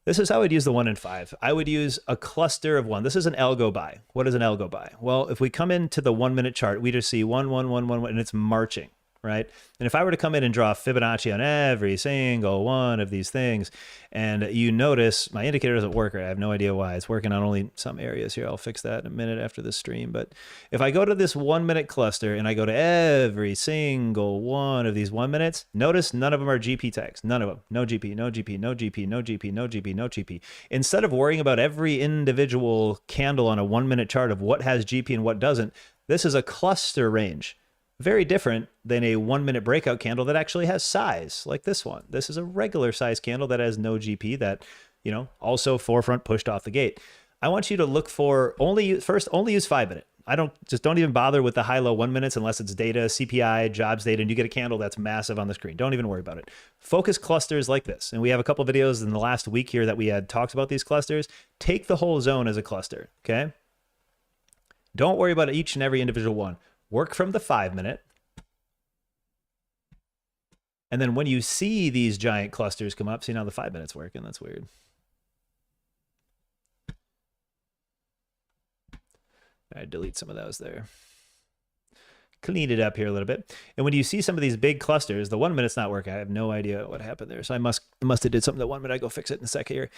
This is how I'd use the 1 and 5. I would use a cluster of 1. This is an algo buy. What is an algo buy? Well, if we come into the 1 minute chart, we just see 1, 1, 1, 1, 1, and it's marching, right? And if I were to come in and draw Fibonacci on every single one of these things, and you notice my indicator doesn't work, I have no idea why. It's working on only some areas here. I'll fix that in a minute after the stream. But if I go to this 1 minute cluster and I go to every single one of these 1 minutes, notice none of them are GP tags. None of them. No GP, no GP, no GP, no GP, no GP, no GP. Instead of worrying about every individual candle on a 1 minute chart of what has GP and what doesn't, this is a cluster range. Very different than a 1 minute breakout candle that actually has size like this one. This is a regular size candle that has no GP that, also forefront pushed off the gate. I want you to look for only use 5 minute. Don't even bother with the high-low 1 minutes unless it's data, CPI, jobs data, and you get a candle that's massive on the screen. Don't even worry about it. Focus clusters like this. And we have a couple videos in the last week here that we had talked about these clusters. Take the whole zone as a cluster, okay? Don't worry about each and every individual one. Work from the 5 minute. And then when you see these giant clusters come up, see now the 5 minutes working. That's weird. I delete some of those there. Clean it up here a little bit. And when you see some of these big clusters, the 1 minute's not working. I have no idea what happened there. So I must have did something the 1 minute. I go fix it in a sec here.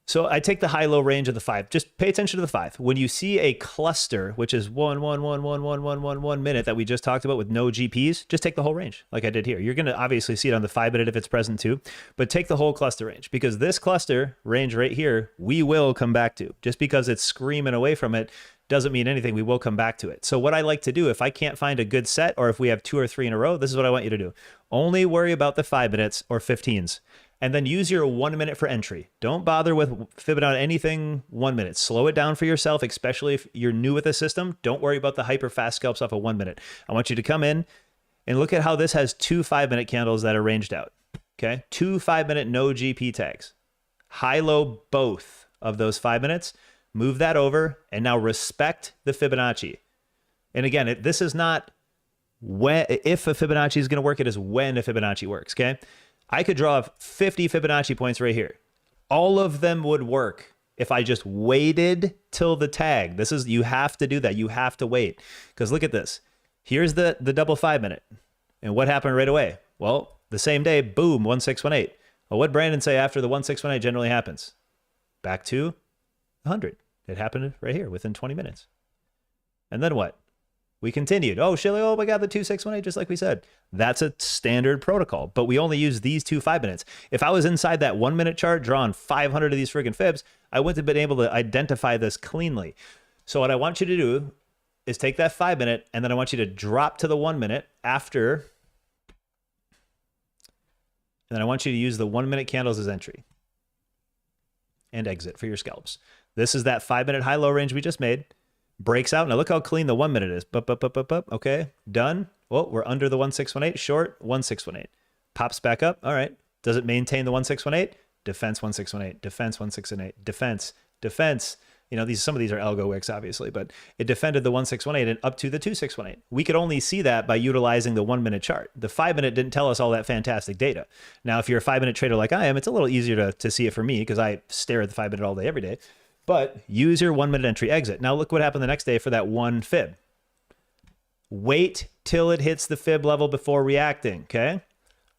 So I take the high-low range of the 5. Just pay attention to the 5. When you see a cluster, which is 1, 1, 1, 1, 1, 1, 1, 1 minute that we just talked about with no GPs, just take the whole range like I did here. You're going to obviously see it on the 5 minute if it's present too, but take the whole cluster range because this cluster range right here, we will come back to. Just because it's screaming away from it doesn't mean anything. We will come back to it. So what I like to do, if I can't find a good set or if we have 2 or 3 in a row, this is what I want you to do. Only worry about the 5 minutes or 15s. And then use your 1 minute for entry. Don't bother with fibbing out anything 1 minute. Slow it down for yourself, especially if you're new with the system. Don't worry about the hyper fast scalps off of 1 minute. I want you to come in and look at how this has 2 5 minute candles that are ranged out. Okay, 2 5 minute no GP tags. High low both of those 5 minutes. Move that over and now respect the Fibonacci. And again, this is not if a Fibonacci is going to work, it is when a Fibonacci works. Okay. I could draw 50 Fibonacci points right here. All of them would work if I just waited till the tag. This is, you have to do that. You have to wait. Because look at this. Here's the double 5 minute. And what happened right away? Well, the same day, boom, 1618. Well, what Brandon say after the 1618 generally happens? Back to 100. It happened right here within 20 minutes. And then what? We continued. Oh, Shilly, oh my God, the 2618, just like we said. That's a standard protocol, but we only use these 2 5 minutes. If I was inside that 1 minute chart drawing 500 of these friggin' fibs, I wouldn't have been able to identify this cleanly. So what I want you to do is take that 5 minute, and then I want you to drop to the 1 minute after, and then I want you to use the 1 minute candles as entry and exit for your scalps. This is that 5 minute high-low range we just made. Breaks out. Now look how clean the 1 minute is. Okay, done. Well, we're under the 1618, short 1618. Pops back up. All right. Does it maintain the 1618? Defense 1618, defense 1618, defense, defense. You know, some of these are algo wicks, obviously, but it defended the 1618 and up to the 2618. We could only see that by utilizing the 1 minute chart. The 5 minute didn't tell us all that fantastic data. Now, if you're a 5 minute trader like I am, it's a little easier to see it for me because I stare at the 5 minute all day, every day. But use your 1 minute entry exit. Now look what happened the next day for that one fib. Wait till it hits the fib level before reacting, okay?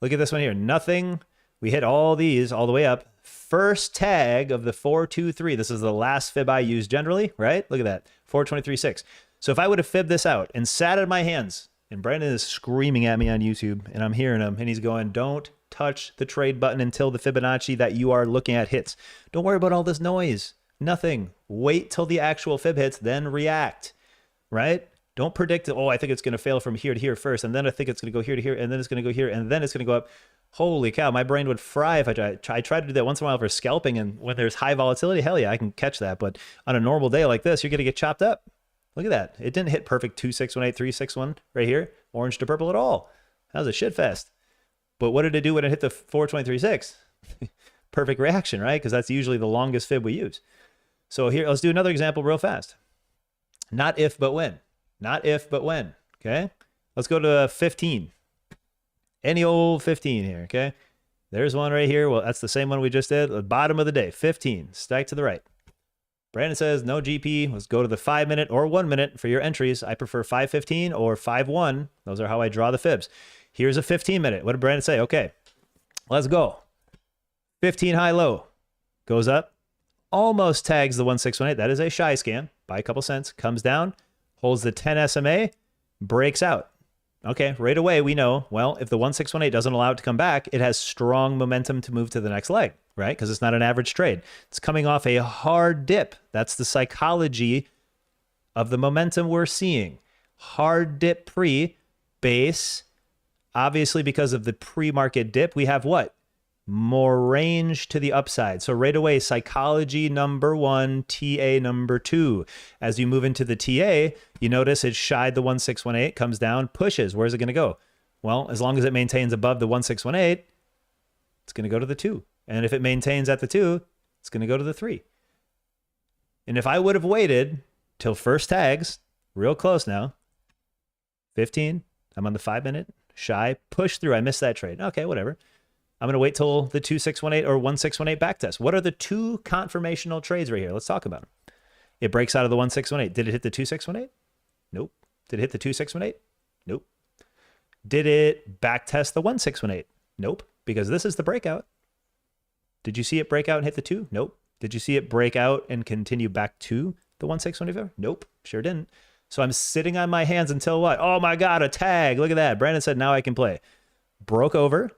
Look at this one here. Nothing. We hit all these all the way up. First tag of the 423. This is the last fib I use generally, right? Look at that. 423.6. So if I would have fibbed this out and sat in my hands, and Brandon is screaming at me on YouTube, and I'm hearing him, and he's going, don't touch the trade button until the Fibonacci that you are looking at hits. Don't worry about all this noise. Nothing. Wait till the actual fib hits, then react, right? Don't predict, oh, I think it's going to fail from here to here first, and then I think it's going to go here to here, and then it's going to go here, and then it's going to go up. Holy cow, my brain would fry if I tried to do that once in a while for scalping, and when there's high volatility, hell yeah, I can catch that. But on a normal day like this, you're going to get chopped up. Look at that. It didn't hit perfect 2618, 361 right here, orange to purple at all. That was a shit fest. But what did it do when it hit the 423.6? Perfect reaction, right? Because that's usually the longest fib we use. So here, let's do another example real fast. Not if, but when. Not if, but when. Okay. Let's go to 15. Any old 15 here. Okay. There's one right here. Well, that's the same one we just did. The bottom of the day. 15. Stack to the right. Brandon says no GP. Let's go to the 5 minute or 1 minute for your entries. I prefer 5:15 or 5:1. Those are how I draw the fibs. Here's a 15 minute. What did Brandon say? Okay. Let's go. 15 high low. Goes up. Almost tags the 1618. That is a shy scam by a couple cents. Comes down, holds the 10 SMA, breaks out. Okay, right away we know, well, if the 1618 doesn't allow it to come back, it has strong momentum to move to the next leg, right? Because it's not an average trade. It's coming off a hard dip. That's the psychology of the momentum we're seeing. Hard dip pre, base. Obviously, because of the pre-market dip, we have what? More range to the upside. So right away, psychology number 1, TA number 2. As you move into the TA, you notice it shied the 1618, comes down, pushes. Where's it going to go? Well, as long as it maintains above the 1618, it's going to go to the 2. And if it maintains at the 2, it's going to go to the 3. And if I would have waited till first tags, real close now, 15, I'm on the 5 minute, shy, push through. I missed that trade. Okay, whatever. I'm going to wait till the 2618 or 1618 backtest. What are the 2 confirmational trades right here? Let's talk about them. It breaks out of the 1618. Did it hit the 2618? Nope. Did it hit the 2618? Nope. Did it backtest the 1618? Nope. Because this is the breakout. Did you see it break out and hit the 2? Nope. Did you see it break out and continue back to the 1624? Nope. Sure didn't. So I'm sitting on my hands until what? Oh my God, a tag. Look at that. Brandon said, now I can play. Broke over.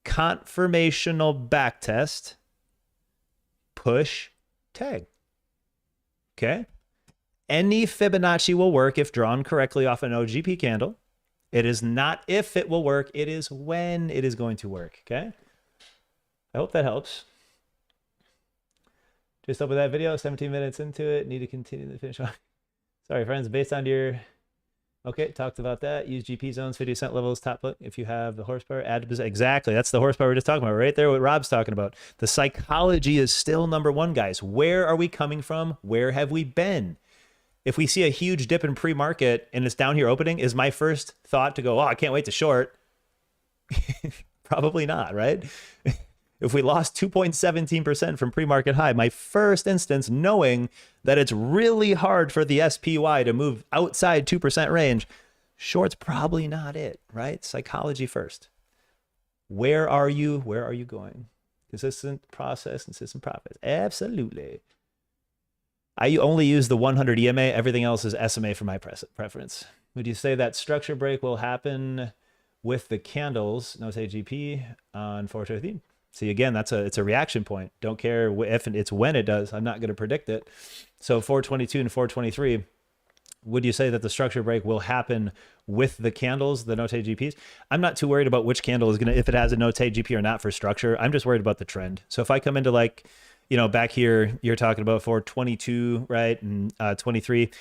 Confirmational backtest, push, tag. Okay. Any Fibonacci will work if drawn correctly off an OGP candle. It is not if it will work, it is when it is going to work. Okay. I hope that helps. Just open that video, 17 minutes into it. Need to continue the finish. Sorry, friends, based on your... Okay, talked about that. Use GP zones, 50% levels, top look. If you have the horsepower, add to exactly. That's the horsepower we're just talking about right there. What Rob's talking about. The psychology is still number 1, guys. Where are we coming from? Where have we been? If we see a huge dip in pre-market and it's down here opening, is my first thought to go, oh, I can't wait to short? Probably not, right? If we lost 2.17% from pre-market high, my first instance, knowing that it's really hard for the SPY to move outside 2% range, short's probably not it, right? Psychology first. Where are you? Where are you going? Consistent process, consistent profits. Absolutely. I only use the 100 EMA. Everything else is SMA for my preference. Would you say that structure break will happen with the candles, no say GP, on 413? See, again, it's a reaction point. Don't care if it's when it does. I'm not going to predict it. So 422 and 423, would you say that the structure break will happen with the candles, the no-tay GPs? I'm not too worried about which candle is going to, if it has a no-tay GP or not for structure. I'm just worried about the trend. So if I come into like, you know, back here, you're talking about 422, right? And 23,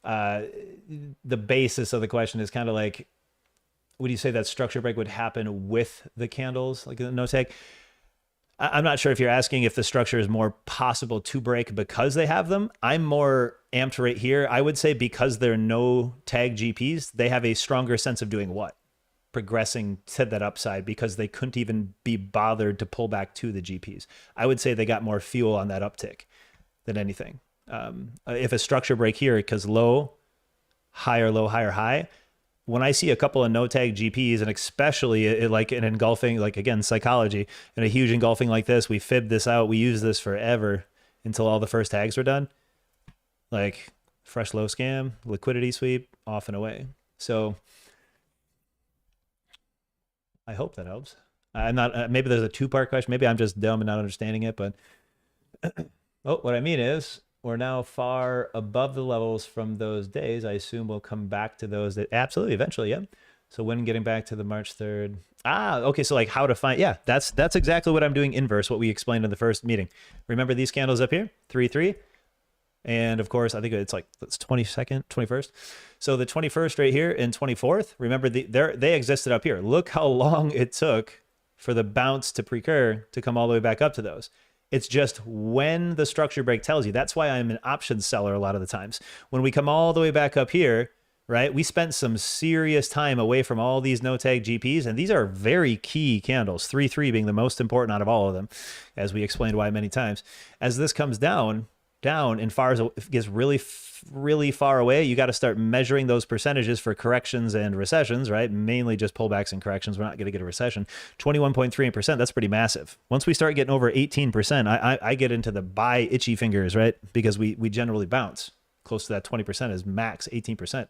the basis of the question is kind of like, would you say that structure break would happen with the candles, like the no-tay? I'm not sure if you're asking if the structure is more possible to break because they have them. I'm more amped right here. I would say because they're no tag GPs, they have a stronger sense of doing what? Progressing to that upside because they couldn't even be bothered to pull back to the GPs. I would say they got more fuel on that uptick than anything. If a structure break here, because low, higher, low, higher, high, when I see a couple of no tag GPs, and especially like an engulfing, like again, psychology, and a huge engulfing like this, we fib this out. We use this forever until all the first tags are done. Like fresh low scam, liquidity sweep, off and away. So I hope that helps. I'm not, maybe there's a two-part question. Maybe I'm just dumb and not understanding it, but oh, what I mean is, we're now far above the levels from those days. I assume we'll come back to those. That absolutely, eventually, yeah. So when getting back to the March 3rd. Okay, so like how to find, yeah, that's exactly what I'm doing inverse, what we explained in the first meeting. Remember these candles up here? 3-3. And of course, I think it's like, it's 22nd, 21st. So the 21st right here and 24th, remember they existed up here. Look how long it took for the bounce to precur to come all the way back up to those. It's just when the structure break tells you. That's why I'm an options seller a lot of the times. When we come all the way back up here, right, we spent some serious time away from all these no-tag GPs, and these are very key candles, 3-3 being the most important out of all of them, as we explained why many times. As this comes down and far as it gets really far away, you got to start measuring those percentages for corrections and recessions, right? Mainly just pullbacks and corrections. We're not going to get a recession. 21.3%, that's pretty massive. Once we start getting over 18%, I get into the buy itchy fingers, right? Because we generally bounce. Close to that 20% is max 18%.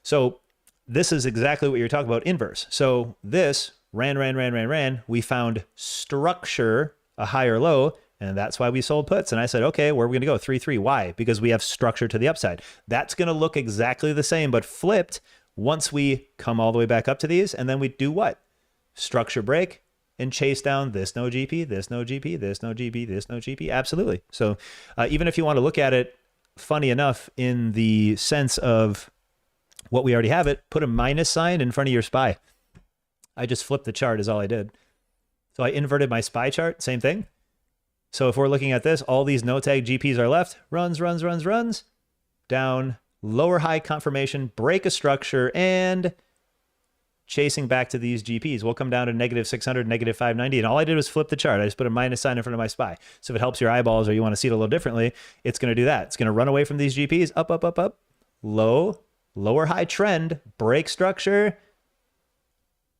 So this is exactly what you're talking about inverse. So this ran. We found structure, a higher low, and that's why we sold puts. And I said, okay, where are we going to go? 3-3. Why? Because we have structure to the upside. That's going to look exactly the same, but flipped once we come all the way back up to these. And then we do what? Structure break and chase down this no GP, this no GP, this no GP, this no GP. Absolutely. So even if you want to look at it, funny enough, in the sense of what we already have it, put a minus sign in front of your SPY. I just flipped the chart is all I did. So I inverted my SPY chart, same thing. So if we're looking at this, all these no tag GPs are left, runs, down, lower high confirmation, break a structure, and chasing back to these GPs. We'll come down to -600, -590, and all I did was flip the chart. I just put a minus sign in front of my SPY. So if it helps your eyeballs or you want to see it a little differently, it's going to do that. It's going to run away from these GPs, up, low, lower high trend, break structure,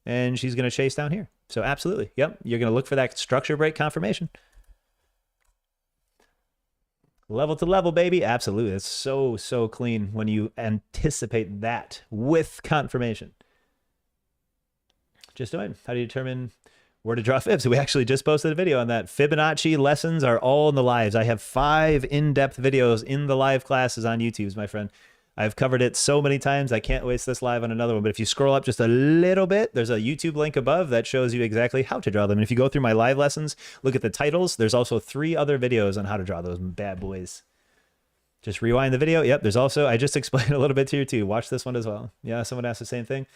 and she's going to chase down here. So absolutely, yep, you're going to look for that structure break confirmation. Level to level, baby. Absolutely. It's so clean when you anticipate that with confirmation. Just doing. How do you determine where to draw fibs? We actually just posted a video on that. Fibonacci lessons are all in the lives. I have 5 in-depth videos in the live classes on YouTube, my friend. I've covered it so many times. I can't waste this live on another one. But if you scroll up just a little bit, there's a YouTube link above that shows you exactly how to draw them. And if you go through my live lessons, look at the titles. There's also 3 other videos on how to draw those bad boys. Just rewind the video. Yep, there's also, I just explained a little bit here too. Watch this one as well. Yeah, someone asked the same thing.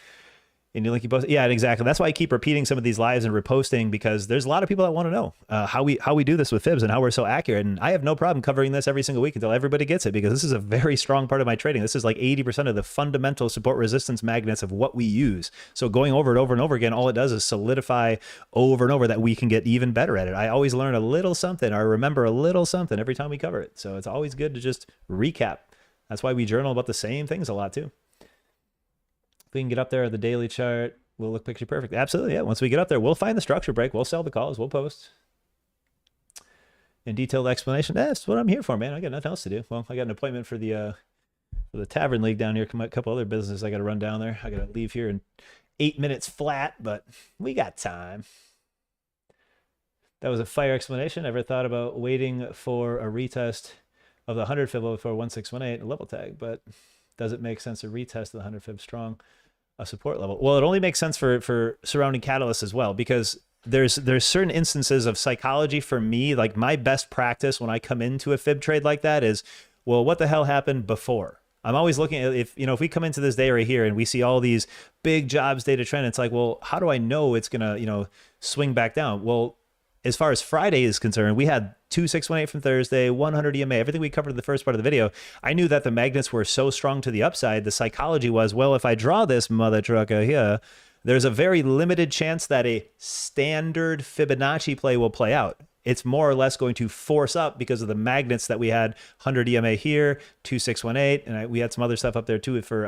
And you link you post, yeah, exactly. That's why I keep repeating some of these lives and reposting, because there's a lot of people that want to know how we do this with fibs and how we're so accurate. And I have no problem covering this every single week until everybody gets it, because this is a very strong part of my trading. This is like 80% of the fundamental support resistance magnets of what we use. So going over it over and over again, all it does is solidify over and over that we can get even better at it. I always learn a little something, or remember a little something every time we cover it. So it's always good to just recap. That's why we journal about the same things a lot too. If we can get up there at the daily chart, we'll look picture perfect. Absolutely, yeah. Once we get up there, we'll find the structure break. We'll sell the calls. We'll post. In detailed explanation. That's what I'm here for, man. I got nothing else to do. Well, I got an appointment for the Tavern League down here. A couple other businesses I got to run down there. I got to leave here in 8 minutes flat, but we got time. That was a fire explanation. Ever thought about waiting for a retest of the 100 fib before 1618 level tag, but does it make sense to retest the 100 fib strong a support level? Well, it only makes sense for surrounding catalysts as well, because there's certain instances of psychology for me. Like my best practice when I come into a fib trade like that is, well, what the hell happened before? I'm always looking at, if we come into this day right here and we see all these big jobs data trend, it's like, well, how do I know it's gonna swing back down? Well, as far as Friday is concerned, we had 2618 from Thursday, 100 EMA, everything we covered in the first part of the video. I knew that the magnets were so strong to the upside. The psychology was, well, if I draw this mother trucker here, there's a very limited chance that a standard Fibonacci play will play out. It's more or less going to force up because of the magnets that we had. 100 EMA here, 2618, and we had some other stuff up there too for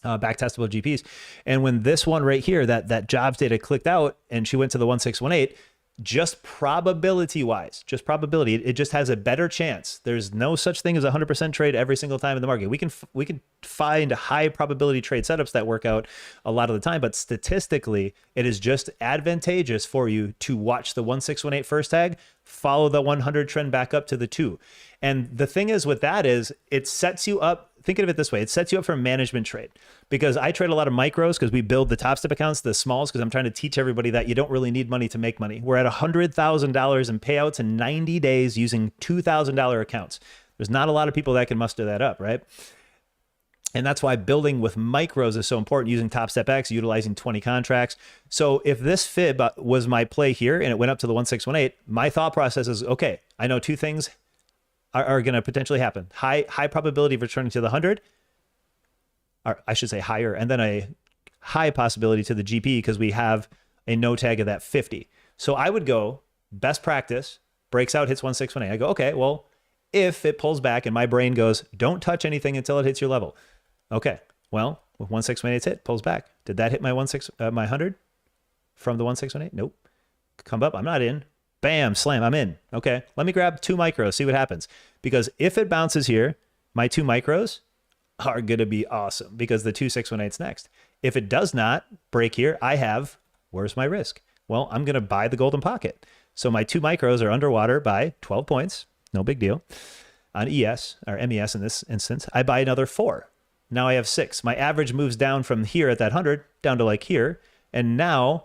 back testable GPs. And when this one right here, that jobs data clicked out and she went to the 1618, just probability wise, just probability, it just has a better chance. There's no such thing as 100% trade every single time in the market. We can find high probability trade setups that work out a lot of the time, but statistically it is just advantageous for you to watch the 1618 first tag, follow the 100 trend back up to the 2. And the thing is with that is it sets you up. Think of it this way. It sets you up for a management trade, because I trade a lot of micros because we build the top step accounts, the smalls, because I'm trying to teach everybody that you don't really need money to make money. We're at $100,000 in payouts in 90 days using $2,000 accounts. There's not a lot of people that can muster that up, right? And that's why building with micros is so important, using Top Step X, utilizing 20 contracts. So if this fib was my play here and it went up to the 1618, my thought process is, okay, I know two things are going to potentially happen. High probability of returning to the 100, or I should say higher, and then a high possibility to the GP because we have a no tag of that 50. So I would go, best practice, breaks out, hits 1618. I go, okay, well, if it pulls back and my brain goes, don't touch anything until it hits your level. Okay, well, with 1618 hit, pulls back. Did that hit my 100 from the 1618? Nope. Come up, I'm not in. Bam, slam, I'm in. Okay, let me grab 2 micros, see what happens. Because if it bounces here, my 2 micros are going to be awesome because the 2618's next. If it does not break here, I have, where's my risk? Well, I'm going to buy the golden pocket. So my 2 micros are underwater by 12 points. No big deal. On ES, or MES in this instance, I buy another 4. Now I have 6. My average moves down from here at that 100 down to like here. And now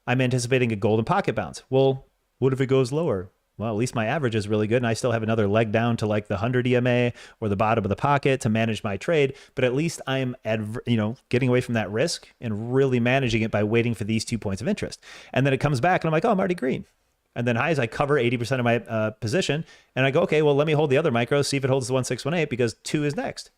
I'm anticipating a golden pocket bounce. Well, what if it goes lower? Well, at least my average is really good, and I still have another leg down to like the 100 EMA or the bottom of the pocket to manage my trade. But at least I'm getting away from that risk and really managing it by waiting for these 2 points of interest. And then it comes back, and I'm like, oh, I'm already green. And then highs, I cover 80% of my position, and I go, okay, well, let me hold the other micros, see if it holds the 1618 because 2 is next.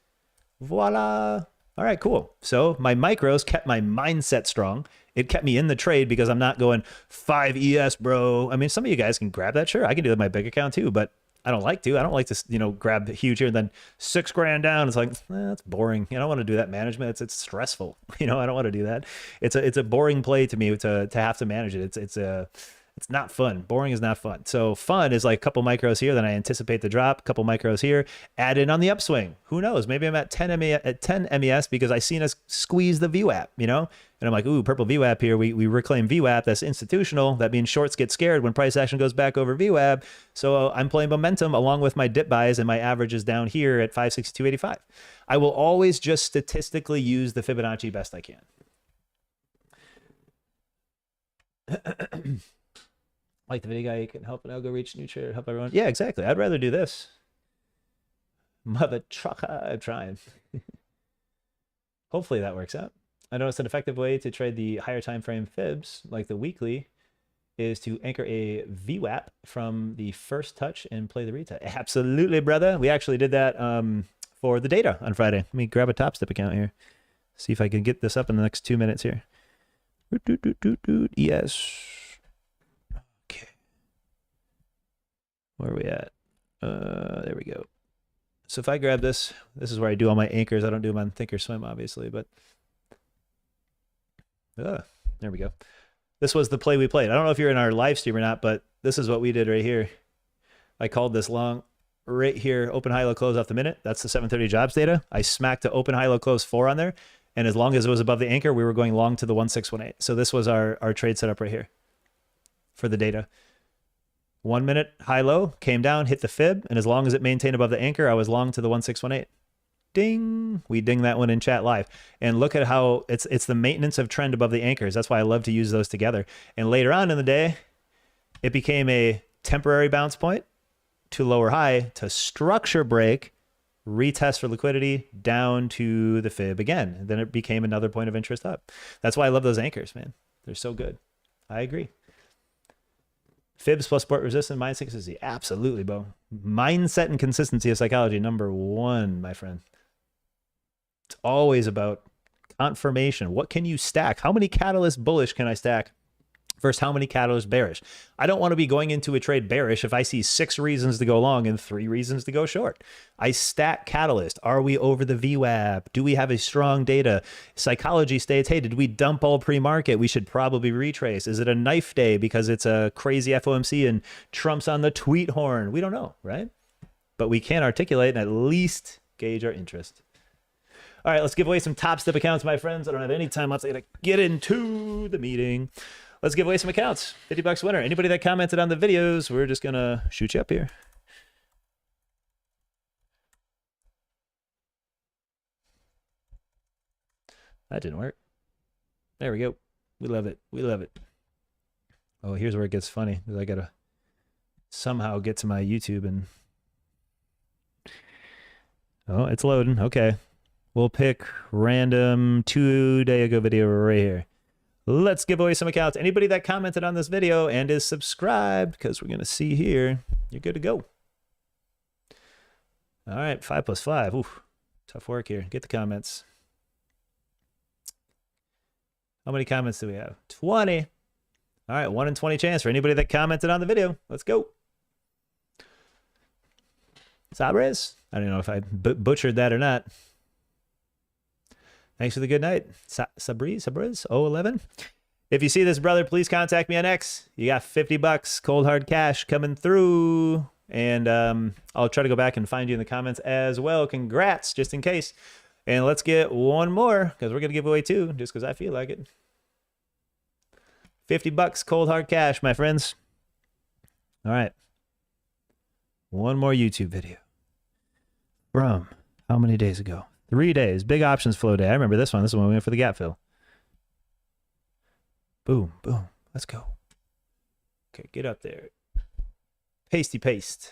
Voila. All right, cool. So my micros kept my mindset strong. It kept me in the trade because I'm not going 5 ES, bro. I mean, some of you guys can grab that. Sure, I can do that in my big account too, but I don't like to. I don't like to, grab the huge here and then 6 grand down. It's like, that's boring. I don't want to do that management. It's stressful. I don't want to do that. It's a boring play to me to have to manage it. It's not fun. Boring is not fun. So fun is like a couple micros here, then I anticipate the drop, a couple micros here, add in on the upswing. Who knows? Maybe I'm at 10 MES because I seen us squeeze the VWAP, And I'm like, ooh, purple VWAP here. We reclaim VWAP. That's institutional. That means shorts get scared when price action goes back over VWAP. So I'm playing momentum along with my dip buys, and my average is down here at 562.85. I will always just statistically use the Fibonacci best I can. Like the video guy, you can help an algo reach new trader, help everyone. Yeah, exactly. I'd rather do this. Mother trucker, I'm trying. Hopefully that works out. I noticed an effective way to trade the higher time frame fibs, like the weekly, is to anchor a VWAP from the first touch and play the retest. Absolutely, brother. We actually did that for the data on Friday. Let me grab a Top Step account here. See if I can get this up in the next 2 minutes here. Yes. Okay. Where are we at? There we go. So if I grab this, this is where I do all my anchors. I don't do them on Thinkorswim, obviously, but there we go. This was the play we played. I don't know if you're in our live stream or not, but this is what we did right here. I called this long right here, open, high, low, close off the minute. That's the 7:30 jobs data. I smacked the open, high, low, close 4 on there. And as long as it was above the anchor, we were going long to the 1618. So this was our trade setup right here for the data. 1 minute, high, low, came down, hit the fib. And as long as it maintained above the anchor, I was long to the 1618. Ding. We ding that one in chat live. And look at how it's the maintenance of trend above the anchors. That's why I love to use those together. And later on in the day, it became a temporary bounce point to lower high to structure break, retest for liquidity down to the fib again. And then it became another point of interest up. That's why I love those anchors, man. They're so good. I agree. Fibs plus support resistance, mindset consistency. Absolutely, Bo. Mindset and consistency of psychology, #1, my friend. It's always about confirmation. What can you stack? How many catalysts bullish can I stack versus how many catalysts bearish? I don't want to be going into a trade bearish if I see 6 reasons to go long and 3 reasons to go short. I stack catalyst. Are we over the VWAP? Do we have a strong data? Psychology states, hey, did we dump all pre-market? We should probably retrace. Is it a knife day because it's a crazy FOMC and Trump's on the tweet horn? We don't know, right? But we can articulate and at least gauge our interest. All right, let's give away some Top Step accounts, my friends. I don't have any time left. I gotta get into the meeting. Let's give away some accounts. $50 winner. Anybody that commented on the videos, we're just gonna shoot you up here. That didn't work. There we go. We love it. We love it. Oh, here's where it gets funny, because I gotta somehow get to my YouTube and oh, it's loading. Okay. We'll pick random 2-day ago video right here. Let's give away some accounts. Anybody that commented on this video and is subscribed, because we're going to see here, you're good to go. All right, 5 + 5. Oof, tough work here. Get the comments. How many comments do we have? 20. All right, 1 in 20 chance for anybody that commented on the video. Let's go. Sabres? I don't know if I butchered that or not. Thanks for the good night. Sabres 011. If you see this, brother, please contact me on X. You got $50 cold hard cash coming through. And I'll try to go back and find you in the comments as well. Congrats, just in case. And let's get one more, because we're going to give away 2, just because I feel like it. $50 cold hard cash, my friends. All right. One more YouTube video. From how many days ago? 3 days. Big options flow day. I remember this one. This is when we went for the gap fill. Boom, boom. Let's go. Okay, get up there. Pasty paste.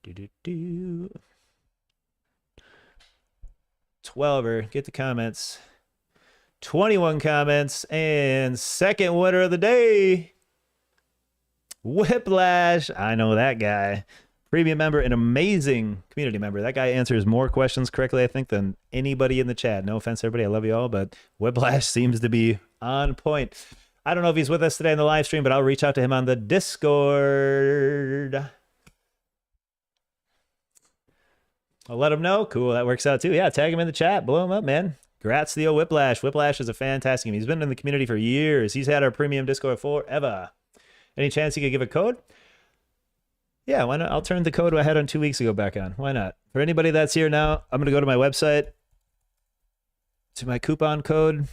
Do. 12er. Get the comments. 21 comments. And second winner of the day. Whiplash. I know that guy. Premium member, an amazing community member. That guy answers more questions correctly, I think, than anybody in the chat. No offense, everybody. I love you all, but Whiplash seems to be on point. I don't know if he's with us today in the live stream, but I'll reach out to him on the Discord. I'll let him know. Cool, that works out too. Yeah, tag him in the chat. Blow him up, man. Congrats to the old Whiplash. Whiplash is a fantastic game. He's been in the community for years. He's had our premium Discord forever. Any chance he could give a code? Yeah, why not? I'll turn the code I had on 2 weeks ago back on. Why not? For anybody that's here now, I'm going to go to my website, to my coupon code.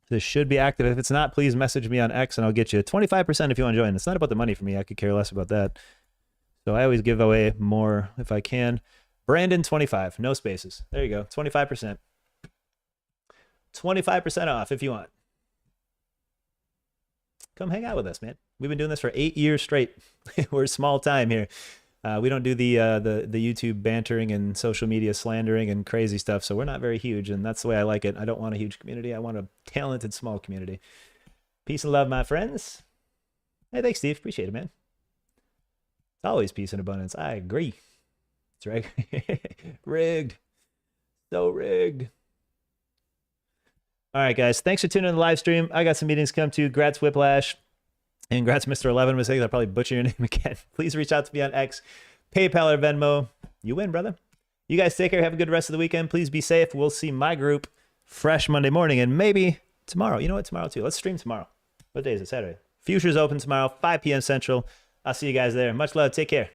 This should be active. If it's not, please message me on X and I'll get you 25% if you want to join. It's not about the money for me. I could care less about that. So I always give away more if I can. Brandon25, no spaces. There you go, 25%. 25% off if you want. Come hang out with us, man. We've been doing this for 8 years straight. We're small time here. We don't do the YouTube bantering and social media slandering and crazy stuff, so we're not very huge, and that's the way I like it. I don't want a huge community. I want a talented small community. Peace and love, my friends. Hey, thanks, Steve. Appreciate it, man. It's always peace and abundance. I agree. It's right. Rigged. So rigged. All right, guys. Thanks for tuning in the live stream. I got some meetings to come to. Grats Whiplash. And grats Mr. 11 Mistakes. I'll probably butcher your name again. Please reach out to me on X, PayPal, or Venmo. You win, brother. You guys take care. Have a good rest of the weekend. Please be safe. We'll see my group fresh Monday morning and maybe tomorrow. You know what? Tomorrow, too. Let's stream tomorrow. What day is it? Saturday. Futures open tomorrow, 5 p.m. Central. I'll see you guys there. Much love. Take care.